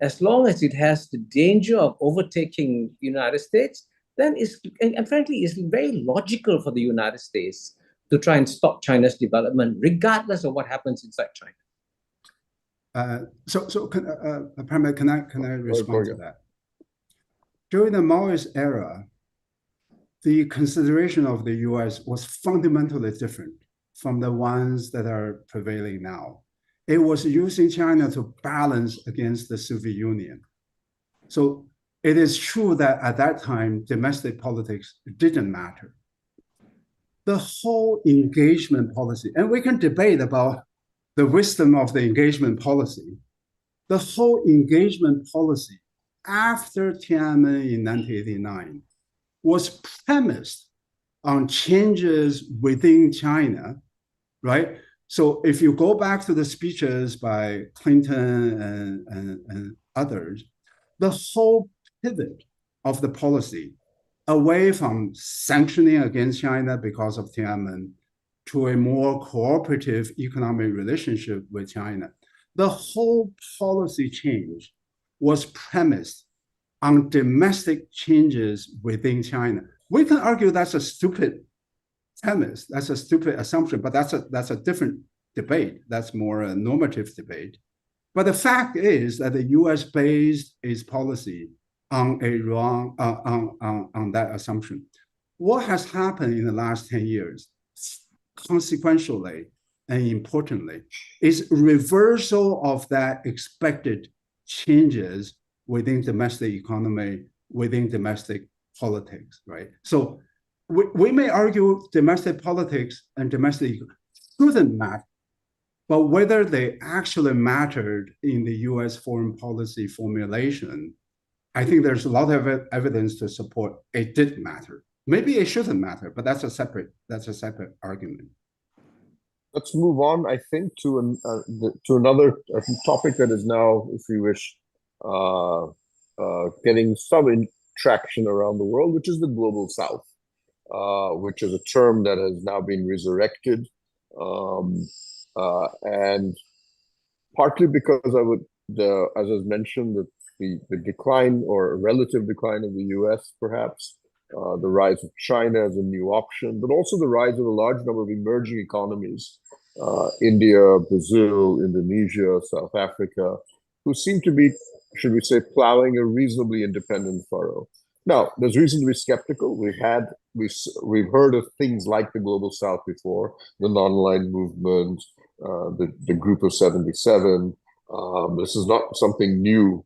as long as it has the danger of overtaking the United States, then and frankly, it's very logical for the United States to try and stop China's development, regardless of what happens inside China. Pramit, can I respond to that? During the Maoist era, the consideration of the US was fundamentally different from the ones that are prevailing now. It was using China to balance against the Soviet Union. So it is true that at that time, domestic politics didn't matter. The whole engagement policy, and we can debate about the wisdom of the engagement policy, the whole engagement policy after Tiananmen in 1989 was premised on changes within China, right? So if you go back to the speeches by Clinton and others, the whole pivot of the policy away from sanctioning against China because of Tiananmen to a more cooperative economic relationship with China, the whole policy change was premised on domestic changes within China. We can argue that's a stupid premise, that's a stupid assumption, but that's a different debate. That's more a normative debate. But the fact is that the US based its policy on that assumption. What has happened in the last 10 years, consequentially and importantly, is reversal of that expected changes within domestic economy, within domestic politics, right? So we may argue domestic politics and domestic shouldn't matter, but whether they actually mattered in the US foreign policy formulation, I think there's a lot of evidence to support it did matter. Maybe it shouldn't matter, but that's a separate argument. Let's move on, I think, to another topic that is now, if you wish, getting some traction around the world, which is the Global South, which is a term that has now been resurrected, and partly because as was mentioned, the decline or relative decline of the US, perhaps, the rise of China as a new option, but also the rise of a large number of emerging economies, India, Brazil, Indonesia, South Africa, who seem to be, should we say, plowing a reasonably independent furrow. Now, there's reason to be skeptical. We've heard of things like the Global South before, the non-aligned movement, the Group of 77. This is not something new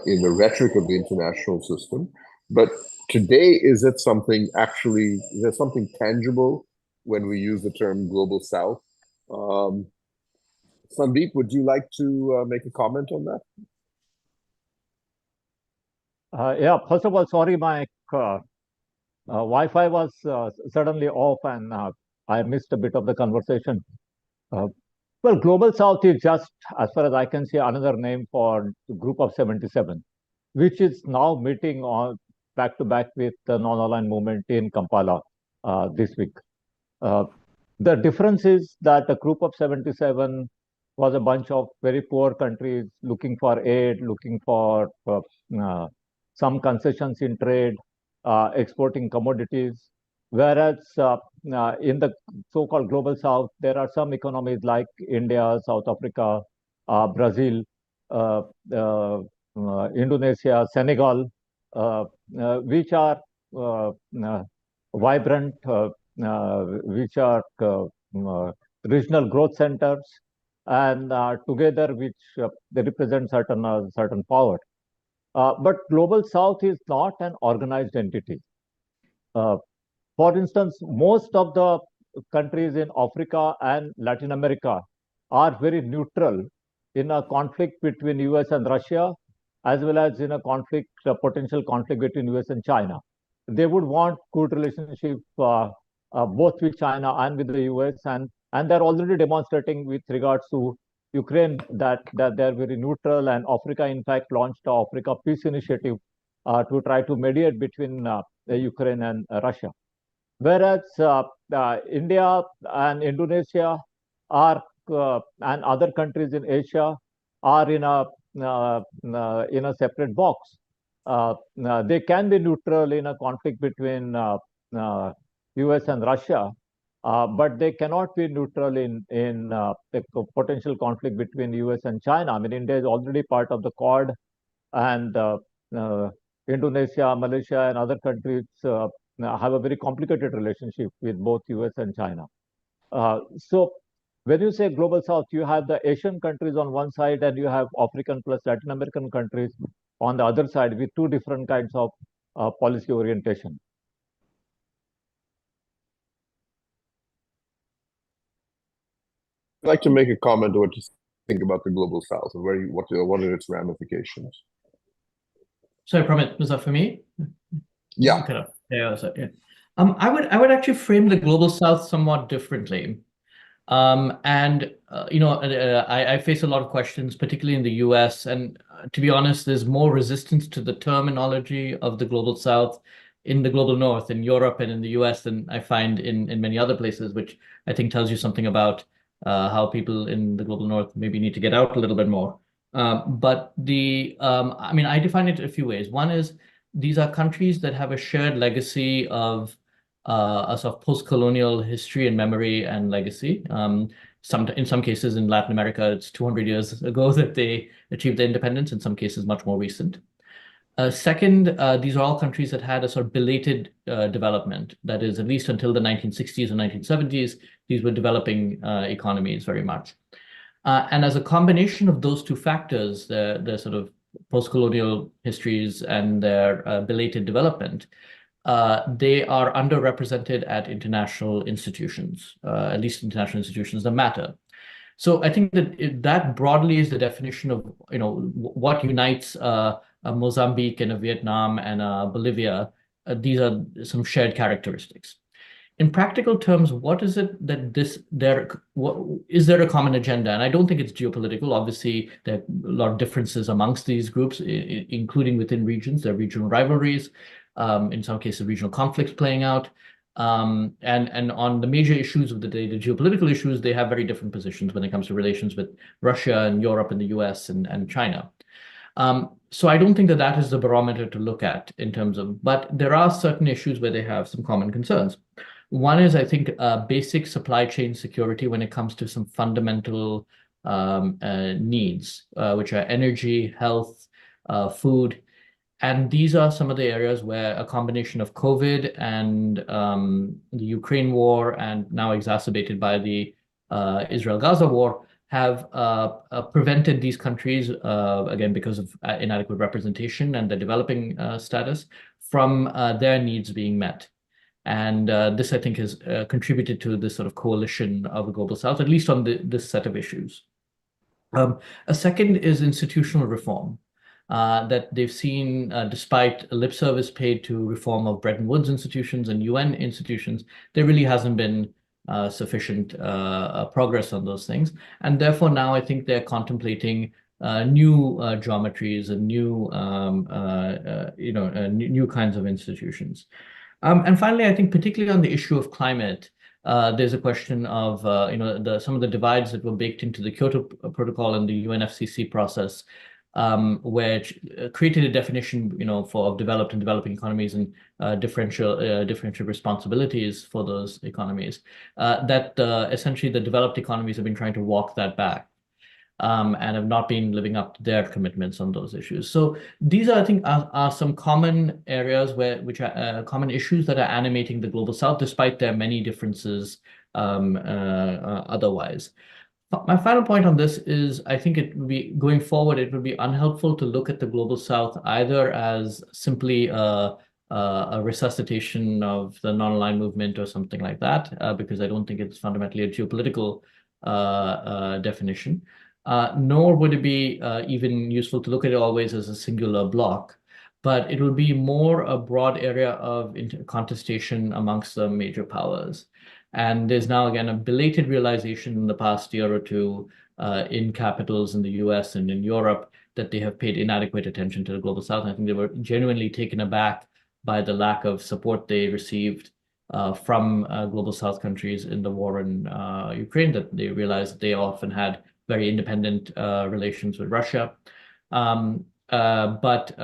in the rhetoric of the international system, but today, is there something tangible when we use the term Global South? Sundeep, would you like to make a comment on that? Yeah, first of all, sorry, my Wi-Fi was suddenly off and I missed a bit of the conversation. Well, Global South is just, as far as I can see, another name for the Group of 77, which is now meeting on back to back with the non-aligned movement in Kampala this week. The difference is that the Group of 77 was a bunch of very poor countries looking for aid, looking for some concessions in trade, exporting commodities. Whereas in the so-called Global South, there are some economies like India, South Africa, Brazil, Indonesia, Senegal, which are vibrant, which are regional growth centers, and together which they represent certain power. But Global South is not an organized entity. For instance, most of the countries in Africa and Latin America are very neutral in a conflict between US and Russia, as well as in a potential conflict between US and China. They would want good relationship both with China and with the US, and they're already demonstrating with regards to Ukraine that they're very neutral. And Africa, in fact, launched the Africa Peace Initiative to try to mediate between Ukraine and Russia. Whereas India and Indonesia are and other countries in Asia are in a separate box. They can be neutral in a conflict between US and Russia, but they cannot be neutral in the potential conflict between US and China. I mean, India is already part of the Quad, and Indonesia, Malaysia, and other countries have a very complicated relationship with both US and China. So when you say global south, you have the Asian countries on one side and you have African plus Latin American countries on the other side with two different kinds of policy orientation. I'd like to make a comment on what you think about the global south and what are its ramifications. Sorry, Pramit, was that for me? Yeah. Yeah. I would actually frame the global south somewhat differently. I face a lot of questions, particularly in the US. And to be honest, there's more resistance to the terminology of the global south in the global north, in Europe and in the US than I find in many other places, which I think tells you something about how people in the global north maybe need to get out a little bit more. I define it a few ways. One is these are countries that have a shared legacy of a sort of post-colonial history and memory and legacy. In some cases in Latin America, it's 200 years ago that they achieved their independence, in some cases much more recent. Second, these are all countries that had a sort of belated development. That is, at least until the 1960s and 1970s, these were developing economies very much. And as a combination of those two factors, the sort of post-colonial histories and their belated development, they are underrepresented at international institutions, at least international institutions that matter. So I think that broadly is the definition of what unites a Mozambique and a Vietnam and a Bolivia. These are some shared characteristics. In practical terms, what is it that is there a common agenda? And I don't think it's geopolitical. Obviously, there are a lot of differences amongst these groups, including within regions. There are regional rivalries, in some cases, regional conflicts playing out. And on the major issues of the day, the geopolitical issues, they have very different positions when it comes to relations with Russia and Europe and the US and China. So I don't think that is the barometer to look at in terms of, but there are certain issues where they have some common concerns. One is, I think, basic supply chain security when it comes to some fundamental needs, which are energy, health, food. And these are some of the areas where a combination of COVID and the Ukraine war, and now exacerbated by the Israel-Gaza war, have prevented these countries, again, because of inadequate representation and the developing status, from their needs being met. And this, I think, has contributed to this sort of coalition of the Global South, at least on this set of issues. A second is institutional reform. That they've seen, despite lip service paid to reform of Bretton Woods institutions and UN institutions, there really hasn't been sufficient progress on those things. And therefore, now I think they're contemplating new geometries and new kinds of institutions. And finally, I think particularly on the issue of climate, there's a question of some of the divides that were baked into the Kyoto Protocol and the UNFCCC process, which created a definition, of developed and developing economies and differential responsibilities for those economies. That essentially the developed economies have been trying to walk that back. And have not been living up to their commitments on those issues. So these are, I think, are some common areas which are common issues that are animating the Global South, despite their many differences otherwise. My final point on this is, I think it would be, going forward, it would be unhelpful to look at the Global South either as simply a resuscitation of the non-aligned movement or something like that, because I don't think it's fundamentally a geopolitical definition. Nor would it be even useful to look at it always as a singular block, but it will be more a broad area of contestation amongst the major powers. And there's now, again, a belated realization in the past year or two in capitals in the US and in Europe that they have paid inadequate attention to the Global South. And I think they were genuinely taken aback by the lack of support they received from global South countries in the war in Ukraine, that they realized that they often had very independent relations with Russia. But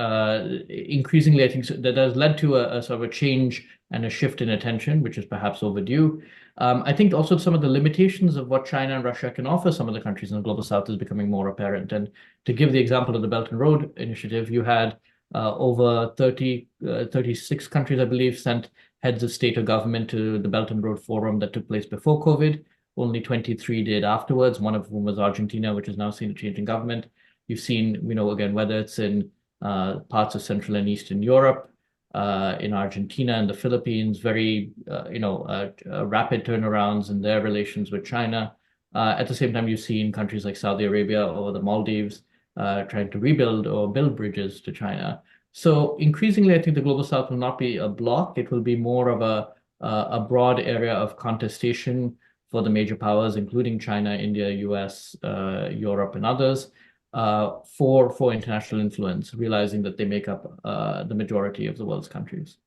increasingly, I think that has led to a sort of a change and a shift in attention, which is perhaps overdue. I think also some of the limitations of what China and Russia can offer some of the countries in the global South is becoming more apparent. And to give the example of the Belt and Road Initiative, you had over 36 countries, I believe, sent heads of state or government to the Belt and Road Forum that took place before COVID. Only 23 did afterwards, one of whom was Argentina, which has now seen a change in government. You've seen, again, whether it's in parts of Central and Eastern Europe, in Argentina and the Philippines, very, rapid turnarounds in their relations with China. At the same time, you've seen countries like Saudi Arabia or the Maldives trying to rebuild or build bridges to China. So increasingly, I think the global South will not be a bloc. It will be more of a broad area of contestation for the major powers, including China, India, US, Europe, and others, for international influence, realizing that they make up the majority of the world's countries.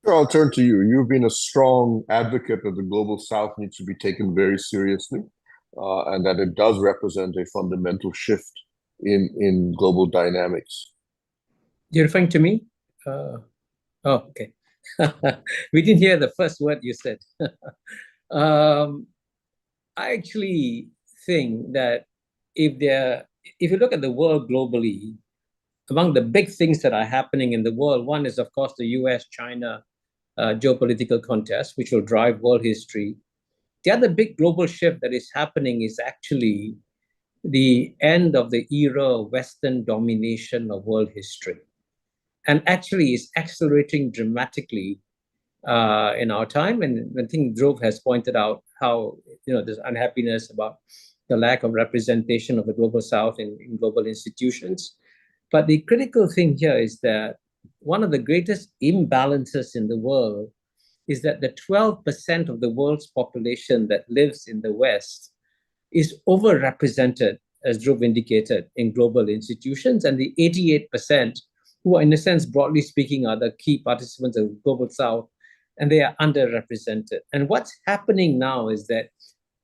I'll turn to you. You've been a strong advocate that the global South needs to be taken very seriously, and that it does represent a fundamental shift in global dynamics. You're referring to me? Oh, okay. We didn't hear the first word you said. I actually think that if you look at the world globally, among the big things that are happening in the world, one is, of course, the US-China geopolitical contest, which will drive world history. The other big global shift that is happening is actually the end of the era of Western domination of world history. And actually is accelerating dramatically in our time. And I think Dhruv has pointed out how there's unhappiness about the lack of representation of the global South in global institutions. But the critical thing here is that one of the greatest imbalances in the world is that the 12% of the world's population that lives in the West is overrepresented, as Dhruv indicated, in global institutions, and the 88% who are, in a sense, broadly speaking, are the key participants of the global South, and they are underrepresented. And what's happening now is that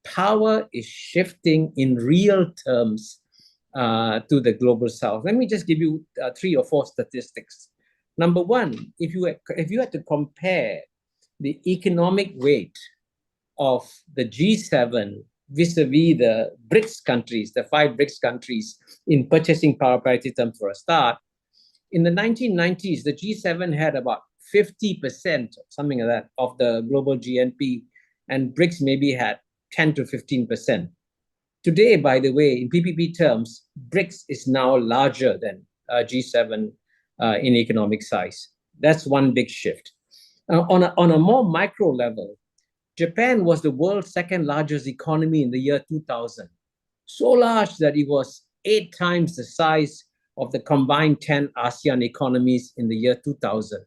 power is shifting in real terms to the global South. Let me just give you 3 or 4 statistics. Number one, if you had to compare the economic weight of the G7 vis-a-vis the BRICS countries, the 5 BRICS countries, in purchasing power parity terms for a start, in the 1990s, the G7 had about 50%, something like that, of the global GNP, and BRICS maybe had 10 to 15%. Today, by the way, in PPP terms, BRICS is now larger than G7 in economic size. That's one big shift. On a more micro level, Japan was the world's 2nd largest economy in the year 2000. So large that it was 8 times the size of the combined 10 ASEAN economies in the year 2000.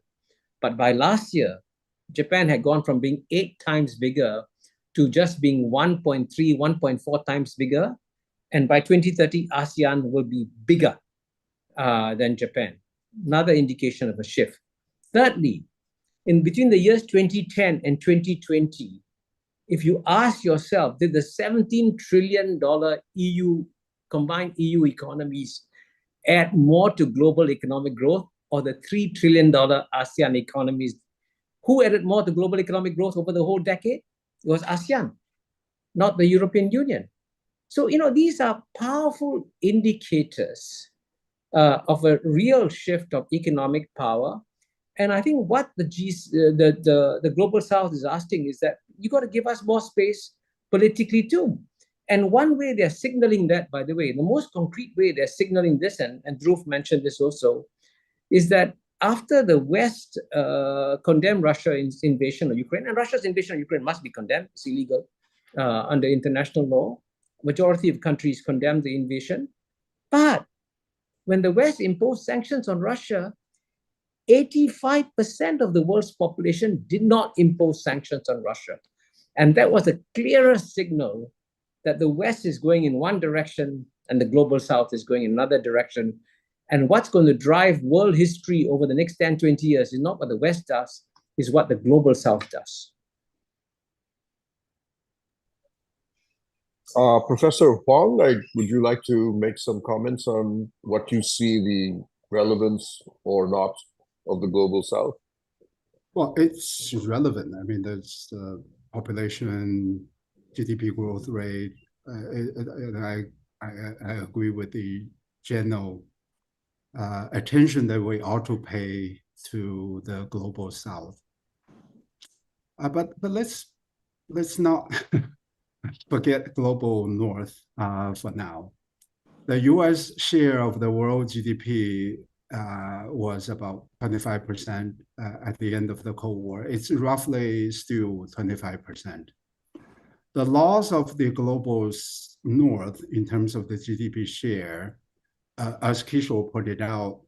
But by last year, Japan had gone from being 8 times bigger to just being 1.3, 1.4 times bigger. And by 2030, ASEAN will be bigger than Japan. Another indication of a shift. Thirdly, in between the years 2010 and 2020, if you ask yourself, did the $17 trillion combined EU economies add more to global economic growth, or the $3 trillion ASEAN economies? Who added more to global economic growth over the whole decade? It was ASEAN, not the European Union. So, these are powerful indicators of a real shift of economic power. And I think what the global South is asking is that you got to give us more space politically too. And one way they're signaling that, by the way, the most concrete way they're signaling this, and Dhruv mentioned this also, is that after the West condemned Russia's invasion of Ukraine, and Russia's invasion of Ukraine must be condemned, it's illegal under international law. Majority of countries condemned the invasion. But when the West imposed sanctions on Russia, 85% of the world's population did not impose sanctions on Russia. And that was a clearer signal that the West is going in one direction and the global South is going in another direction. And what's going to drive world history over the next 10, 20 years is not what the West does, is what the global South does. Professor Huang, would you like to make some comments on what you see the relevance or not of the global South? Well, it's relevant. I mean, there's the population, GDP growth rate, and I agree with the general attention that we ought to pay to the global South. But let's not forget global North for now. The U.S. share of the world GDP was about 25% at the end of the Cold War. It's roughly still 25%. The loss of the global North in terms of the GDP share, as Kishore pointed out,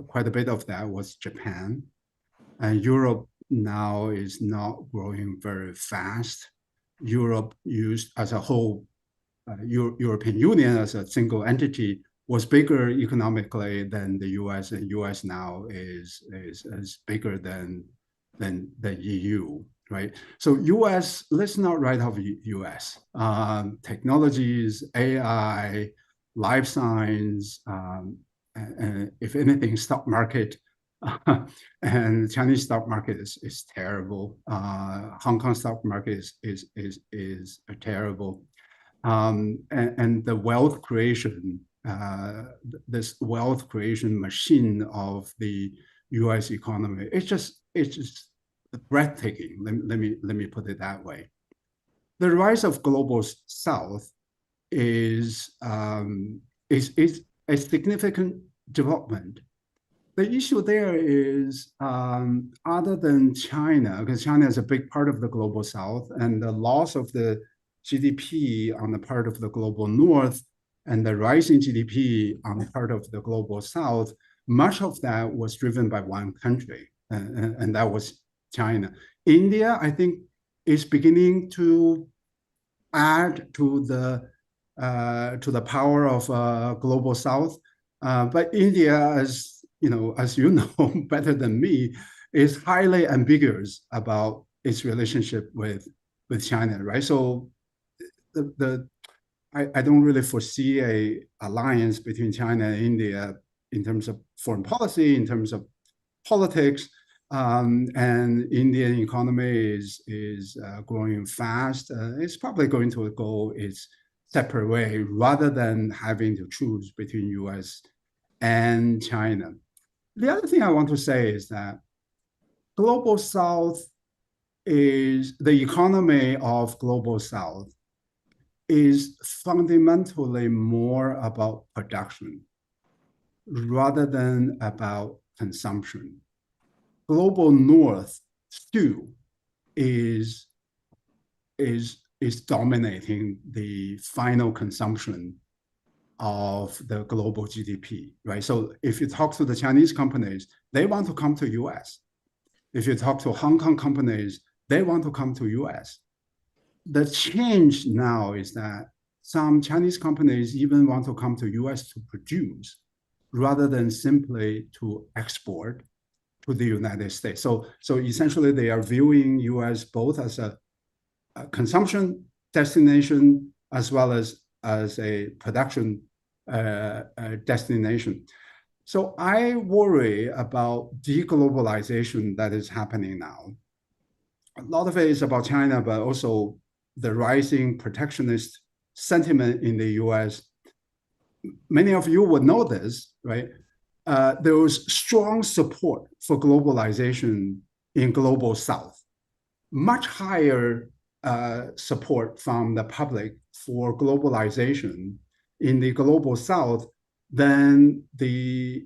quite a bit of that was Japan. And Europe now is not growing very fast. Europe used as a whole, European Union as a single entity was bigger economically than the U.S., and U.S. now is bigger than the EU, right? So U.S., let's not write off U.S. Technologies, AI, life science, and if anything, stock market, and Chinese stock market is terrible. Hong Kong stock market is terrible. And the wealth creation, this wealth creation machine of the U.S. economy, it's just breathtaking. Let me put it that way. The rise of global South is a significant development. The issue there is, other than China, because China is a big part of the global South, and the loss of the GDP on the part of the global North and the rising GDP on the part of the global South, much of that was driven by one country, and that was China. India, I think, is beginning to add to the power of global South, but India, as you know better than me, is highly ambiguous about its relationship with China, right? So I don't really foresee a alliance between China and India in terms of foreign policy, in terms of politics, and Indian economy is growing fast. It's probably going to go its separate way rather than having to choose between U.S. and China. The other thing I want to say is that global South is the economy of global South is fundamentally more about production rather than about consumption. Global North still is dominating the final consumption of the global GDP, right? So if you talk to the Chinese companies, they want to come to US. If you talk to Hong Kong companies, they want to come to US. The change now is that some Chinese companies even want to come to US to produce rather than simply to export to the United States. So essentially they are viewing US both as a consumption destination as well as a production destination. So I worry about deglobalization that is happening now. A lot of it is about China, but also the rising protectionist sentiment in the US. Many of you would know this, right? There was strong support for globalization in global South, much higher support from the public for globalization in the global South than the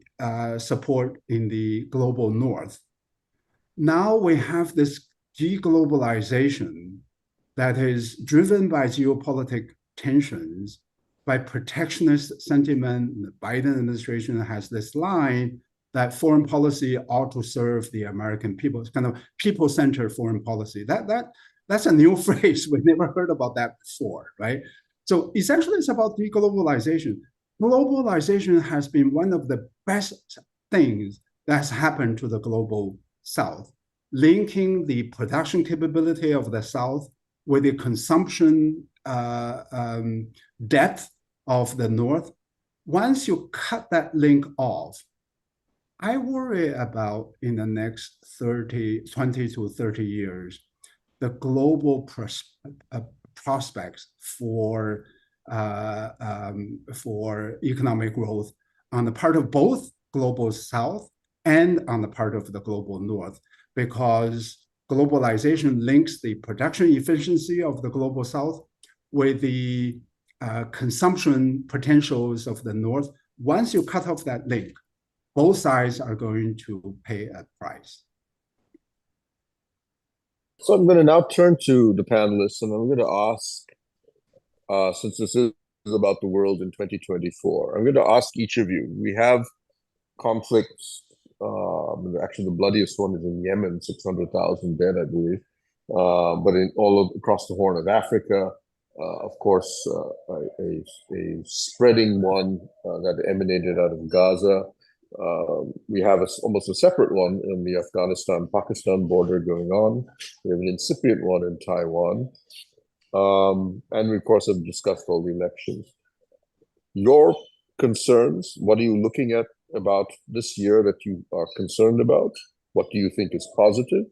support in the global North. Now we have this deglobalization that is driven by geopolitical tensions, by protectionist sentiment. The Biden administration has this line that foreign policy ought to serve the American people. It's kind of people-centered foreign policy. That's a new phrase. We never heard about that before, right? So essentially it's about deglobalization. Globalization has been one of the best things that's happened to the global South. linking the production capability of the South with the consumption depth of the North. Once you cut that link off, I worry about in the next 20 to 30 years, the global prospects for economic growth on the part of both global South and on the part of the global North, because globalization links the production efficiency of the global South with the consumption potentials of the North. Once you cut off that link, both sides are going to pay a price. So I'm going to now turn to the panelists, and I'm going to ask, since this is about the world in 2024, I'm going to ask each of you. We have conflicts. Actually, the bloodiest one is in Yemen, 600,000 dead, I believe. But in across the Horn of Africa, of course, a spreading one that emanated out of Gaza. We have almost a separate one in the Afghanistan-Pakistan border going on. We have an incipient one in Taiwan. And we, of course, have discussed all the elections. Your concerns, what are you looking at about this year that you are concerned about? What do you think is positive?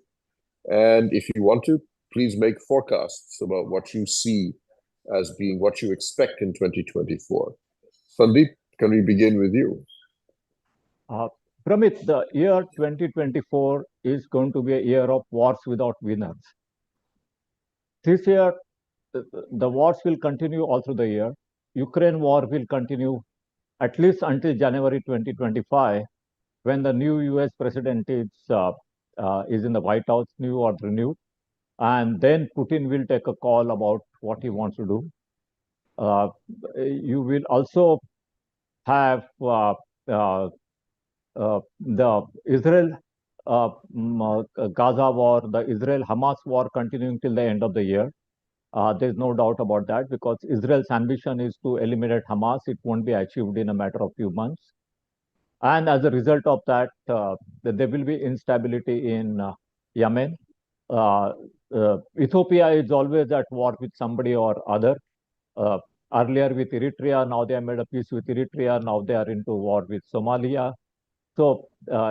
And if you want to, please make forecasts about what you see as being what you expect in 2024. Sundeep, can we begin with you? Pramit, the year 2024 is going to be a year of wars without winners. This year, the wars will continue all through the year. Ukraine war will continue at least until January 2025, when the new US president is in the White House, new or renewed. And then Putin will take a call about what he wants to do. You will also have the Israel Gaza war, the Israel-Hamas war continuing till the end of the year. There's no doubt about that, because Israel's ambition is to eliminate Hamas. It won't be achieved in a matter of few months. And as a result of that, there will be instability in Yemen. Ethiopia is always at war with somebody or other. Earlier with Eritrea, now they have made a peace with Eritrea, now they are into war with Somalia. So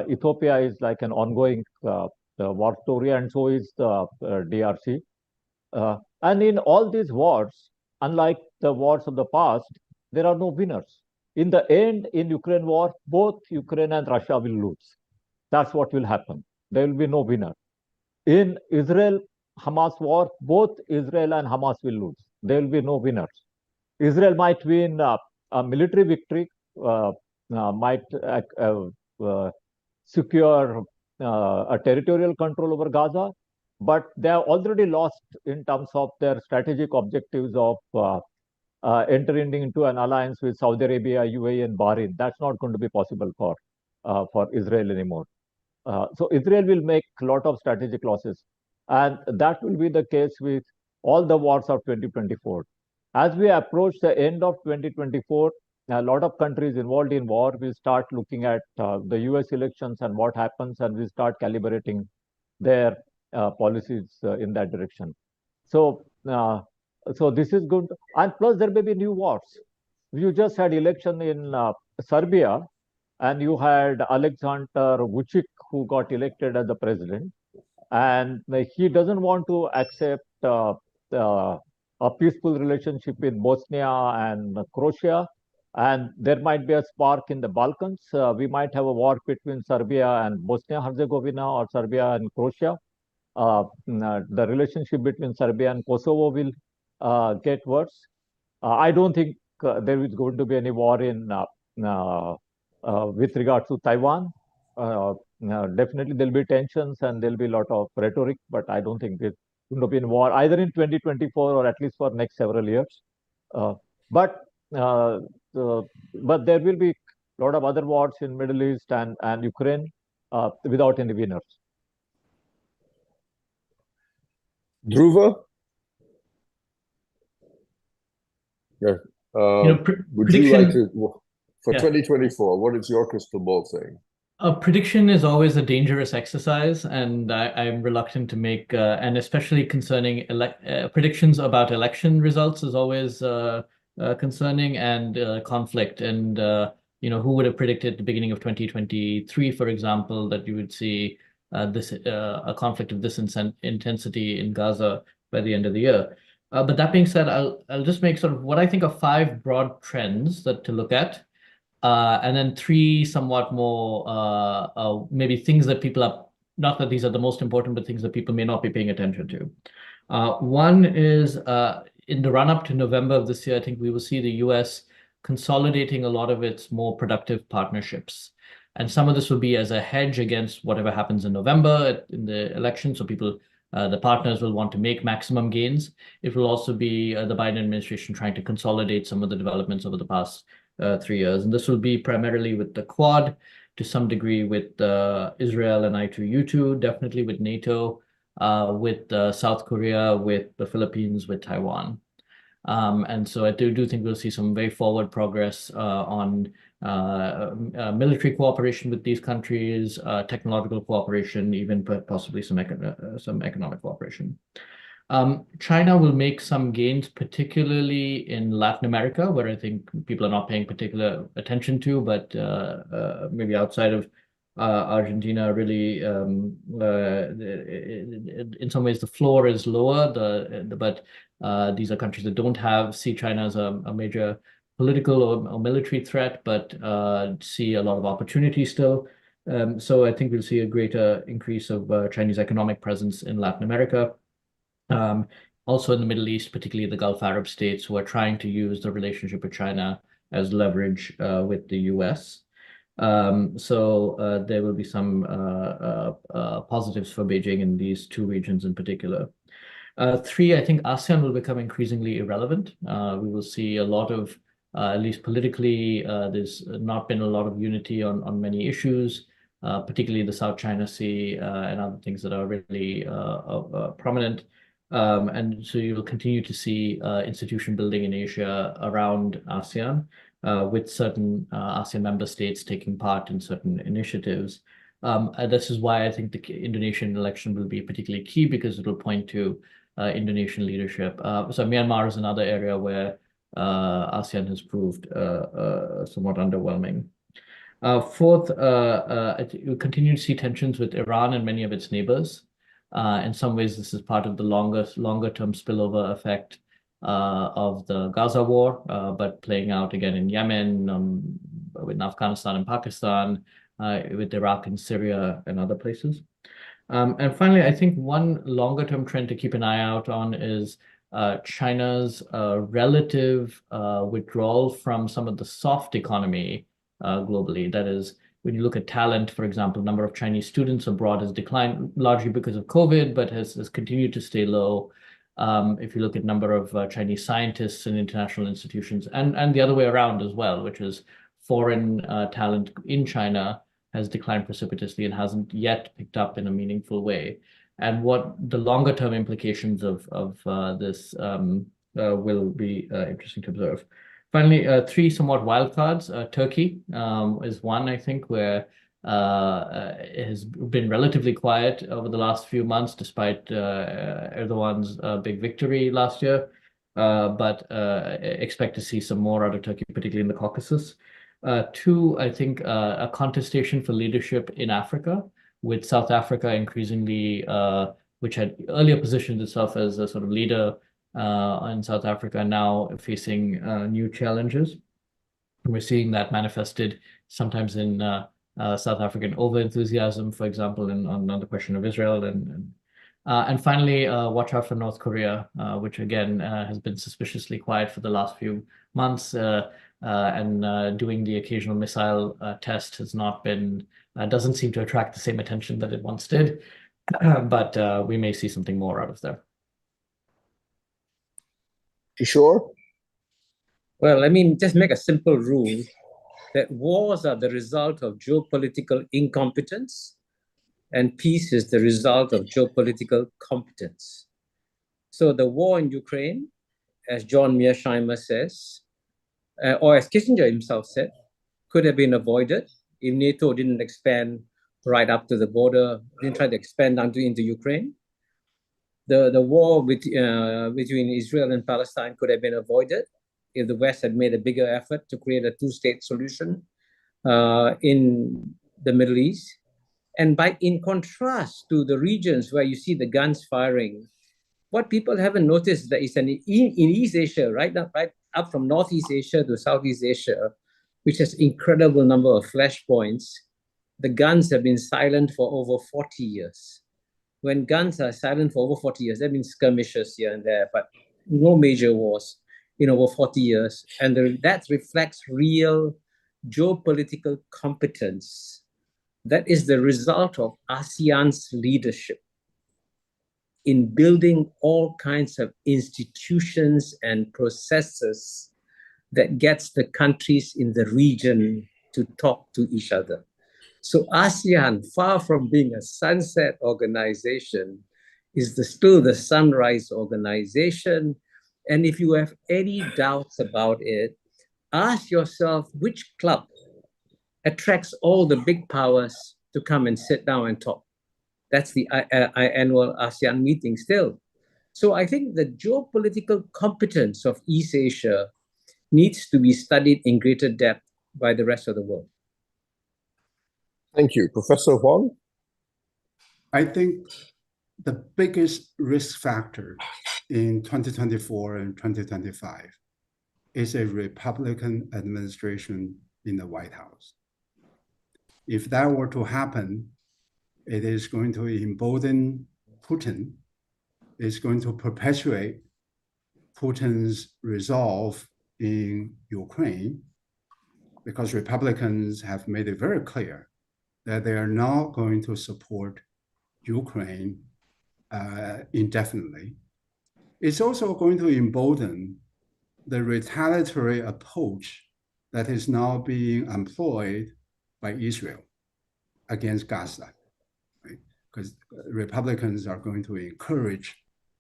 Ethiopia is like an ongoing war story, and so is the DRC. And in all these wars, unlike the wars of the past, there are no winners. In the end, in Ukraine war, both Ukraine and Russia will lose. That's what will happen. There will be no winner. In Israel-Hamas war, both Israel and Hamas will lose. There will be no winners. Israel might win a military victory, might secure a territorial control over Gaza, but they have already lost in terms of their strategic objectives of entering into an alliance with Saudi Arabia, UAE, and Bahrain. That's not going to be possible for Israel anymore. So Israel will make a lot of strategic losses. And that will be the case with all the wars of 2024. As we approach the end of 2024, a lot of countries involved in war will start looking at the US elections and what happens, and will start calibrating their policies in that direction. So, so this is good. And plus, there may be new wars. You just had election in Serbia, and you had Alexander Vučić, who got elected as the president. And he doesn't want to accept a peaceful relationship with Bosnia and Croatia. And there might be a spark in the Balkans. We might have a war between Serbia and Bosnia-Herzegovina, or Serbia and Croatia. The relationship between Serbia and Kosovo will get worse. I don't think there is going to be any war in with regard to Taiwan. Definitely there'll be tensions and there'll be a lot of rhetoric, but I don't think there's going to be a war either in 2024 or at least for next several years. But there will be a lot of other wars in Middle East and Ukraine without any winners. Dhruva? Yeah. Would you like to, for 2024, what is your crystal ball saying? A prediction is always a dangerous exercise, and I'm reluctant to make, and especially concerning predictions about election results is always concerning, and conflict. And who would have predicted at the beginning of 2023, for example, that you would see a conflict of this intensity in Gaza by the end of the year? But that being said, I'll just make sort of what I think are 5 broad trends to look at. And then 3 somewhat more maybe things that people are, not that these are the most important, but things that people may not be paying attention to. One is in the run-up to November of this year, I think we will see the US consolidating a lot of its more productive partnerships. And some of this will be as a hedge against whatever happens in November in the election. So the partners will want to make maximum gains. It will also be the Biden administration trying to consolidate some of the developments over the past 3 years. And this will be primarily with the Quad, to some degree with Israel and I2U2, definitely with NATO, with South Korea, with the Philippines, with Taiwan. And so I do think we'll see some very forward progress on military cooperation with these countries, technological cooperation, even possibly some economic cooperation. China will make some gains, particularly in Latin America, where I think people are not paying particular attention to, but maybe outside of Argentina, really, in some ways, the floor is lower. But these are countries that see China as a major political or military threat, but see a lot of opportunity still. So I think we'll see a greater increase of Chinese economic presence in Latin America. Also in the Middle East, particularly the Gulf Arab states, who are trying to use the relationship with China as leverage with the US. So there will be some positives for Beijing in these 2 regions in particular. 3, I think ASEAN will become increasingly irrelevant. We will see a lot of, at least politically, there's not been a lot of unity on many issues, particularly the South China Sea and other things that are really prominent. And so you will continue to see institution building in Asia around ASEAN, with certain ASEAN member states taking part in certain initiatives. And this is why I think the Indonesian election will be particularly key, because it will point to Indonesian leadership. So Myanmar is another area where ASEAN has proved somewhat underwhelming. 4th, you continue to see tensions with Iran and many of its neighbors. In some ways, this is part of the longer-term spillover effect of the Gaza war, but playing out again in Yemen, with Afghanistan and Pakistan, with Iraq and Syria and other places. And finally, I think one longer-term trend to keep an eye out on is China's relative withdrawal from some of the soft economy globally. That is, when you look at talent, for example, the number of Chinese students abroad has declined largely because of COVID, but has continued to stay low. If you look at number of Chinese scientists in international institutions, and the other way around as well, which is foreign talent in China has declined precipitously and hasn't yet picked up in a meaningful way. And what the longer term implications of this will be interesting to observe. Finally, 3 somewhat wild cards. Turkey is one, I think, where it has been relatively quiet over the last few months, despite Erdogan's big victory last year. But expect to see some more out of Turkey, particularly in the Caucasus. 2, I think, a contestation for leadership in Africa, with South Africa increasingly, which had earlier positioned itself as a sort of leader in South Africa, now facing new challenges. We're seeing that manifested sometimes in South African overenthusiasm, for example, on the question of Israel. And finally, watch out for North Korea, which again has been suspiciously quiet for the last few months, and doing the occasional missile test has not been, doesn't seem to attract the same attention that it once did. But we may see something more out of there. Kishore? Well, I mean, just make a simple rule that wars are the result of geopolitical incompetence, and peace is the result of geopolitical competence. So the war in Ukraine, as John Mearsheimer says, or as Kissinger himself said, could have been avoided NATO didn't expand right up to the border, didn't try to expand into Ukraine. The war between Israel and Palestine could have been avoided if the West had made a bigger effort to create a two-state solution in the Middle East. And in contrast to the regions where you see the guns firing, what people haven't noticed is that in East Asia, right up from Northeast Asia to Southeast Asia, which has incredible number of flashpoints, the guns have been silent for over 40 years. When guns are silent for over 40 years, there have been skirmishes here and there, but no major wars in over 40 years. And that reflects real geopolitical competence. That is the result of ASEAN's leadership in building all kinds of institutions and processes that gets the countries in the region to talk to each other. So ASEAN, far from being a sunset organization, is still the sunrise organization. And if you have any doubts about it, ask yourself which club attracts all the big powers to come and sit down and talk. That's the annual ASEAN meeting still. So I think the geopolitical competence of East Asia needs to be studied in greater depth by the rest of the world. Thank you. Professor Huang? I think the biggest risk factor in 2024 and 2025 is a Republican administration in the White House. If that were to happen, it is going to embolden Putin. It's going to perpetuate Putin's resolve in Ukraine, because Republicans have made it very clear that they are not going to support Ukraine indefinitely. It's also going to embolden the retaliatory approach that is now being employed by Israel against Gaza, right? Because Republicans are going to encourage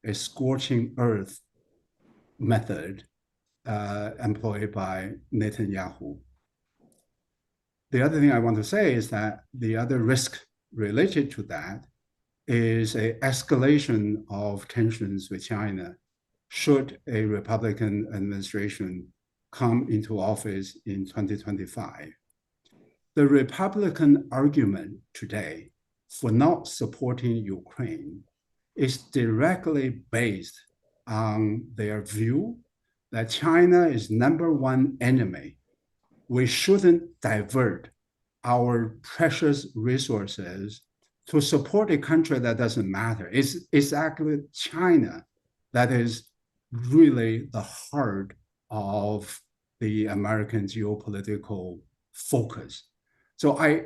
a scorching earth method employed by Netanyahu. The other thing I want to say is that the other risk related to that is an escalation of tensions with China should a Republican administration come into office in 2025. The Republican argument today for not supporting Ukraine is directly based on their view that China is #1 enemy. We shouldn't divert our precious resources to support a country that doesn't matter. It's actually China that is really the heart of the American geopolitical focus. So I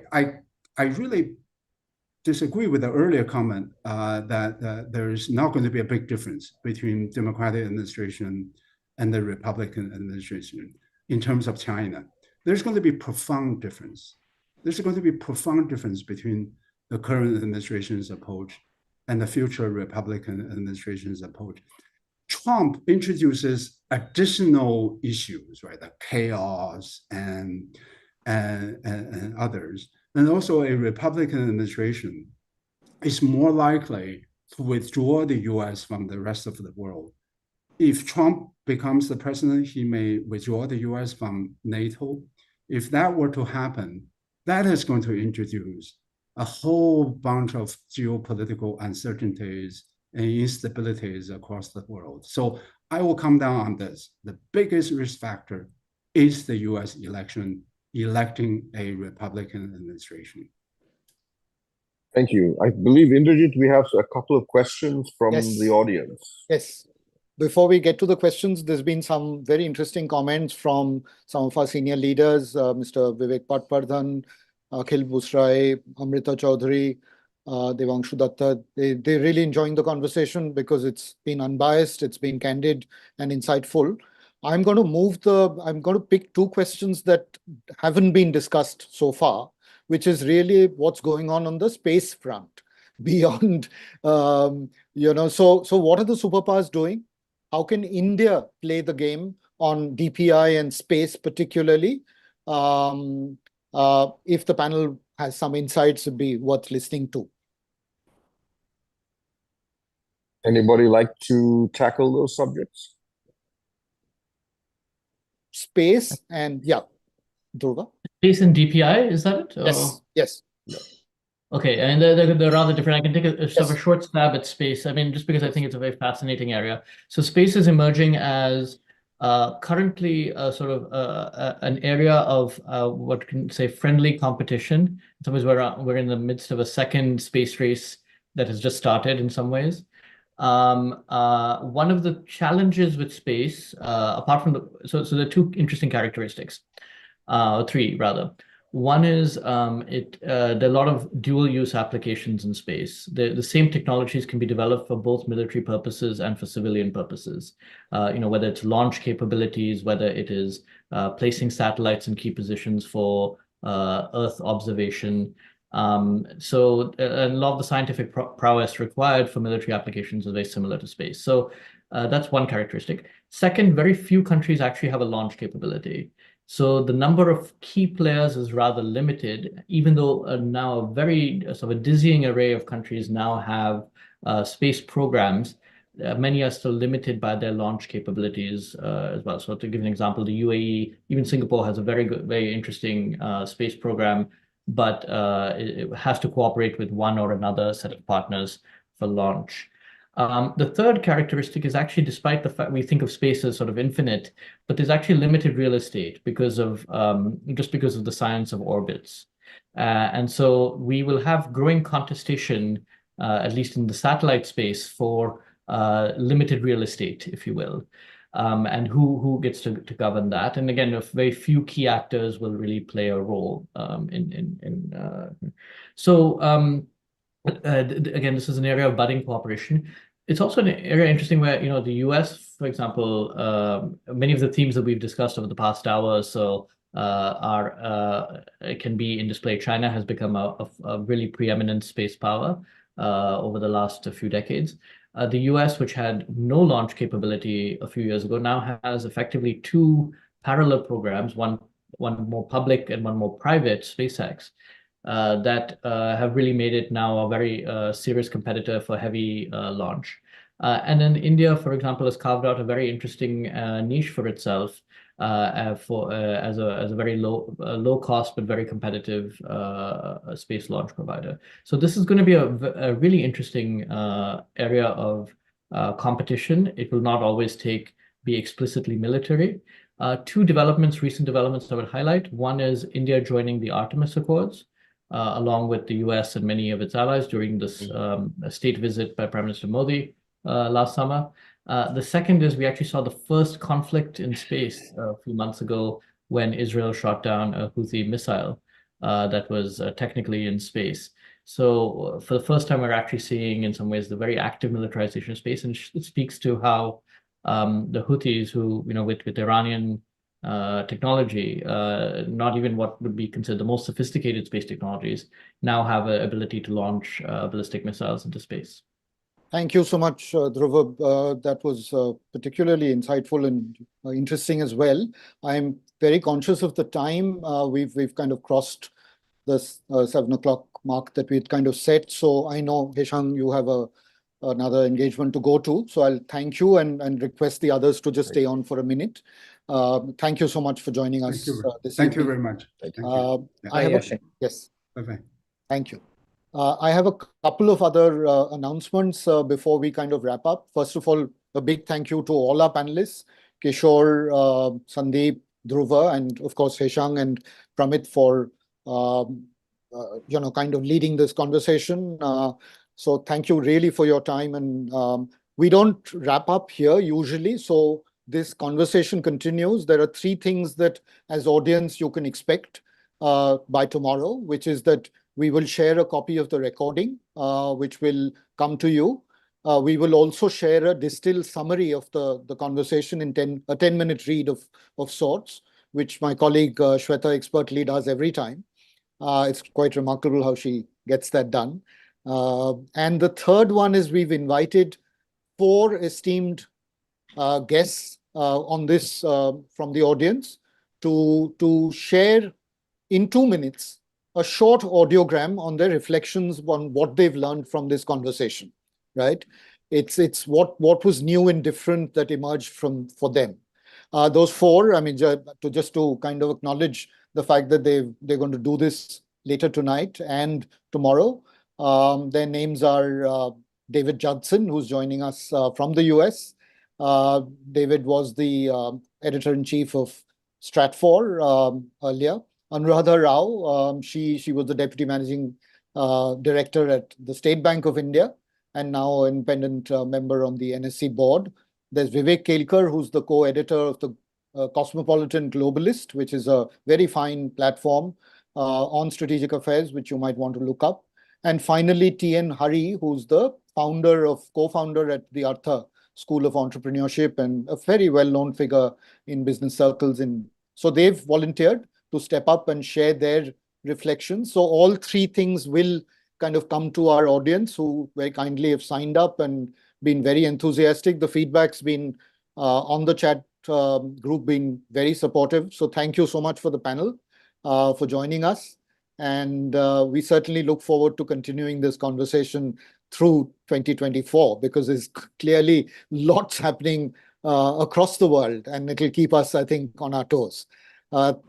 really disagree with the earlier comment that there is not going to be a big difference between Democratic administration and the Republican administration in terms of China. There's going to be profound difference. There's going to be profound difference between the current administration's approach and the future Republican administration's approach. Trump introduces additional issues, right? The chaos and others. And also a Republican administration is more likely to withdraw the US from the rest of the world. If Trump becomes the president, he may withdraw the US from NATO. If that were to happen, that is going to introduce a whole bunch of geopolitical uncertainties and instabilities across the world. So I will come down on this. The biggest risk factor is the US election, electing a Republican administration. Thank you. I believe, Indrajit, we have a couple of questions from the audience. Yes. Before we get to the questions, there's been some very interesting comments from some of our senior leaders, Mr. Vivek Patpardhan, Akhil Busrai, Amrita Chaudhuri, Devanshu Datta. They're really enjoying the conversation because it's been unbiased, it's been candid and insightful. I'm going to pick two questions that haven't been discussed so far, which is really what's going on the space front beyond, so what are the superpowers doing? How can India play the game on DPI and space particularly? if the panel has some insights, it'd be worth listening to. Anybody like to tackle those subjects? Space and Dhruva. Space and DPI, is that it? Yes. Okay, and they're rather different. I can take a Yes. short stab at space. I mean, just because I think it's a very fascinating area. So space is emerging as currently sort of an area of what can say friendly competition. In some ways, we're in the midst of a second space race that has just started in some ways. One of the challenges with space, apart from so there are two interesting characteristics, three rather. One is there are a lot of dual use applications in space. The same technologies can be developed for both military purposes and for civilian purposes. Whether it's launch capabilities, whether it is placing satellites in key positions for Earth observation. So a lot of the scientific prowess required for military applications is very similar to space. So that's one characteristic. Second, very few countries actually have a launch capability. So the number of key players is rather limited, even though now a very sort of a dizzying array of countries now have space programs. Many are still limited by their launch capabilities as well. So to give an example, the UAE, even Singapore has a very interesting space program, but it has to cooperate with one or another set of partners for launch. The third characteristic is actually, despite the fact we think of space as sort of infinite, but there's actually limited real estate because of the science of orbits. And so we will have growing contestation, at least in the satellite space, for limited real estate, if you will. And who gets to govern that? And again, very few key actors will really play a role again, this is an area of budding cooperation. It's also an area interesting where, the US, for example, many of the themes that we've discussed over the past hour or so can be in display. China has become a really preeminent space power over the last few decades. The US, which had no launch capability a few years ago, now has effectively two parallel programs, one more public and one more private, SpaceX, that have really made it now a very serious competitor for heavy launch. And then India, for example, has carved out a very interesting niche for itself as a very low cost but very competitive space launch provider. So this is going to be a really interesting area of competition. It will not always be explicitly military. Two recent developments I would highlight. One is India joining the Artemis Accords, along with the US and many of its allies during this state visit by Prime Minister Modi last summer. The second is we actually saw the first conflict in space a few months ago when Israel shot down a Houthi missile that was technically in space. So for the first time, we're actually seeing in some ways the very active militarization of space, and it speaks to how the Houthis, who with Iranian technology, not even what would be considered the most sophisticated space technologies, now have an ability to launch ballistic missiles into space. Thank you so much, Dhruva. That was particularly insightful and interesting as well. I'm very conscious of the time. We've kind of crossed the 7 o'clock mark that we'd kind of set. So I know, Yasheng, you have another engagement to go to. So I'll thank you and request the others to just stay on for a minute. Thank you so much for joining us this evening. Thank you very much. Thank you. Yes. Bye-bye. Thank you. I have a couple of other announcements before we kind of wrap up. First of all, a big thank you to all our panelists, Kishore, Sundeep, Dhruva, and of course, Yasheng and Pramit for kind of leading this conversation. So thank you really for your time. And we don't wrap up here usually. So this conversation continues. There are three things that as audience you can expect by tomorrow, which is that we will share a copy of the recording, which will come to you. We will also share a distilled summary of the conversation in a 10-minute read of sorts, which my colleague Shweta expertly does every time. It's quite remarkable how she gets that done. And the third one is we've invited 4 esteemed guests on this from the audience to share in 2 minutes, a short audiogram on their reflections on what they've learned from this conversation, right? It's what was new and different that emerged for them. Those 4, I mean, just to kind of acknowledge the fact that they're going to do this later tonight and tomorrow. Their names are David Judson, who's joining us from the US. David was the editor-in-chief of Stratfor earlier. Anuradha Rao, she was the deputy managing director at the State Bank of India and now an independent member on the NSE board. There's Vivek Kelkar, who's the co-editor of the Cosmopolitan Globalist, which is a very fine platform on strategic affairs, which you might want to look up. And finally, T.N. Hari, who's the co-founder at the Artha School of Entrepreneurship and a very well-known figure in business circles. So they've volunteered to step up and share their reflections. So all 3 things will kind of come to our audience, who very kindly have signed up and been very enthusiastic. The feedback's been on the chat group been very supportive. So thank you so much for the panel, for joining us. And we certainly look forward to continuing this conversation through 2024, because there's clearly lots happening across the world, and it'll keep us, I think, on our toes.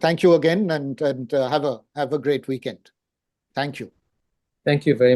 Thank you again, and have a great weekend. Thank you. Thank you very much.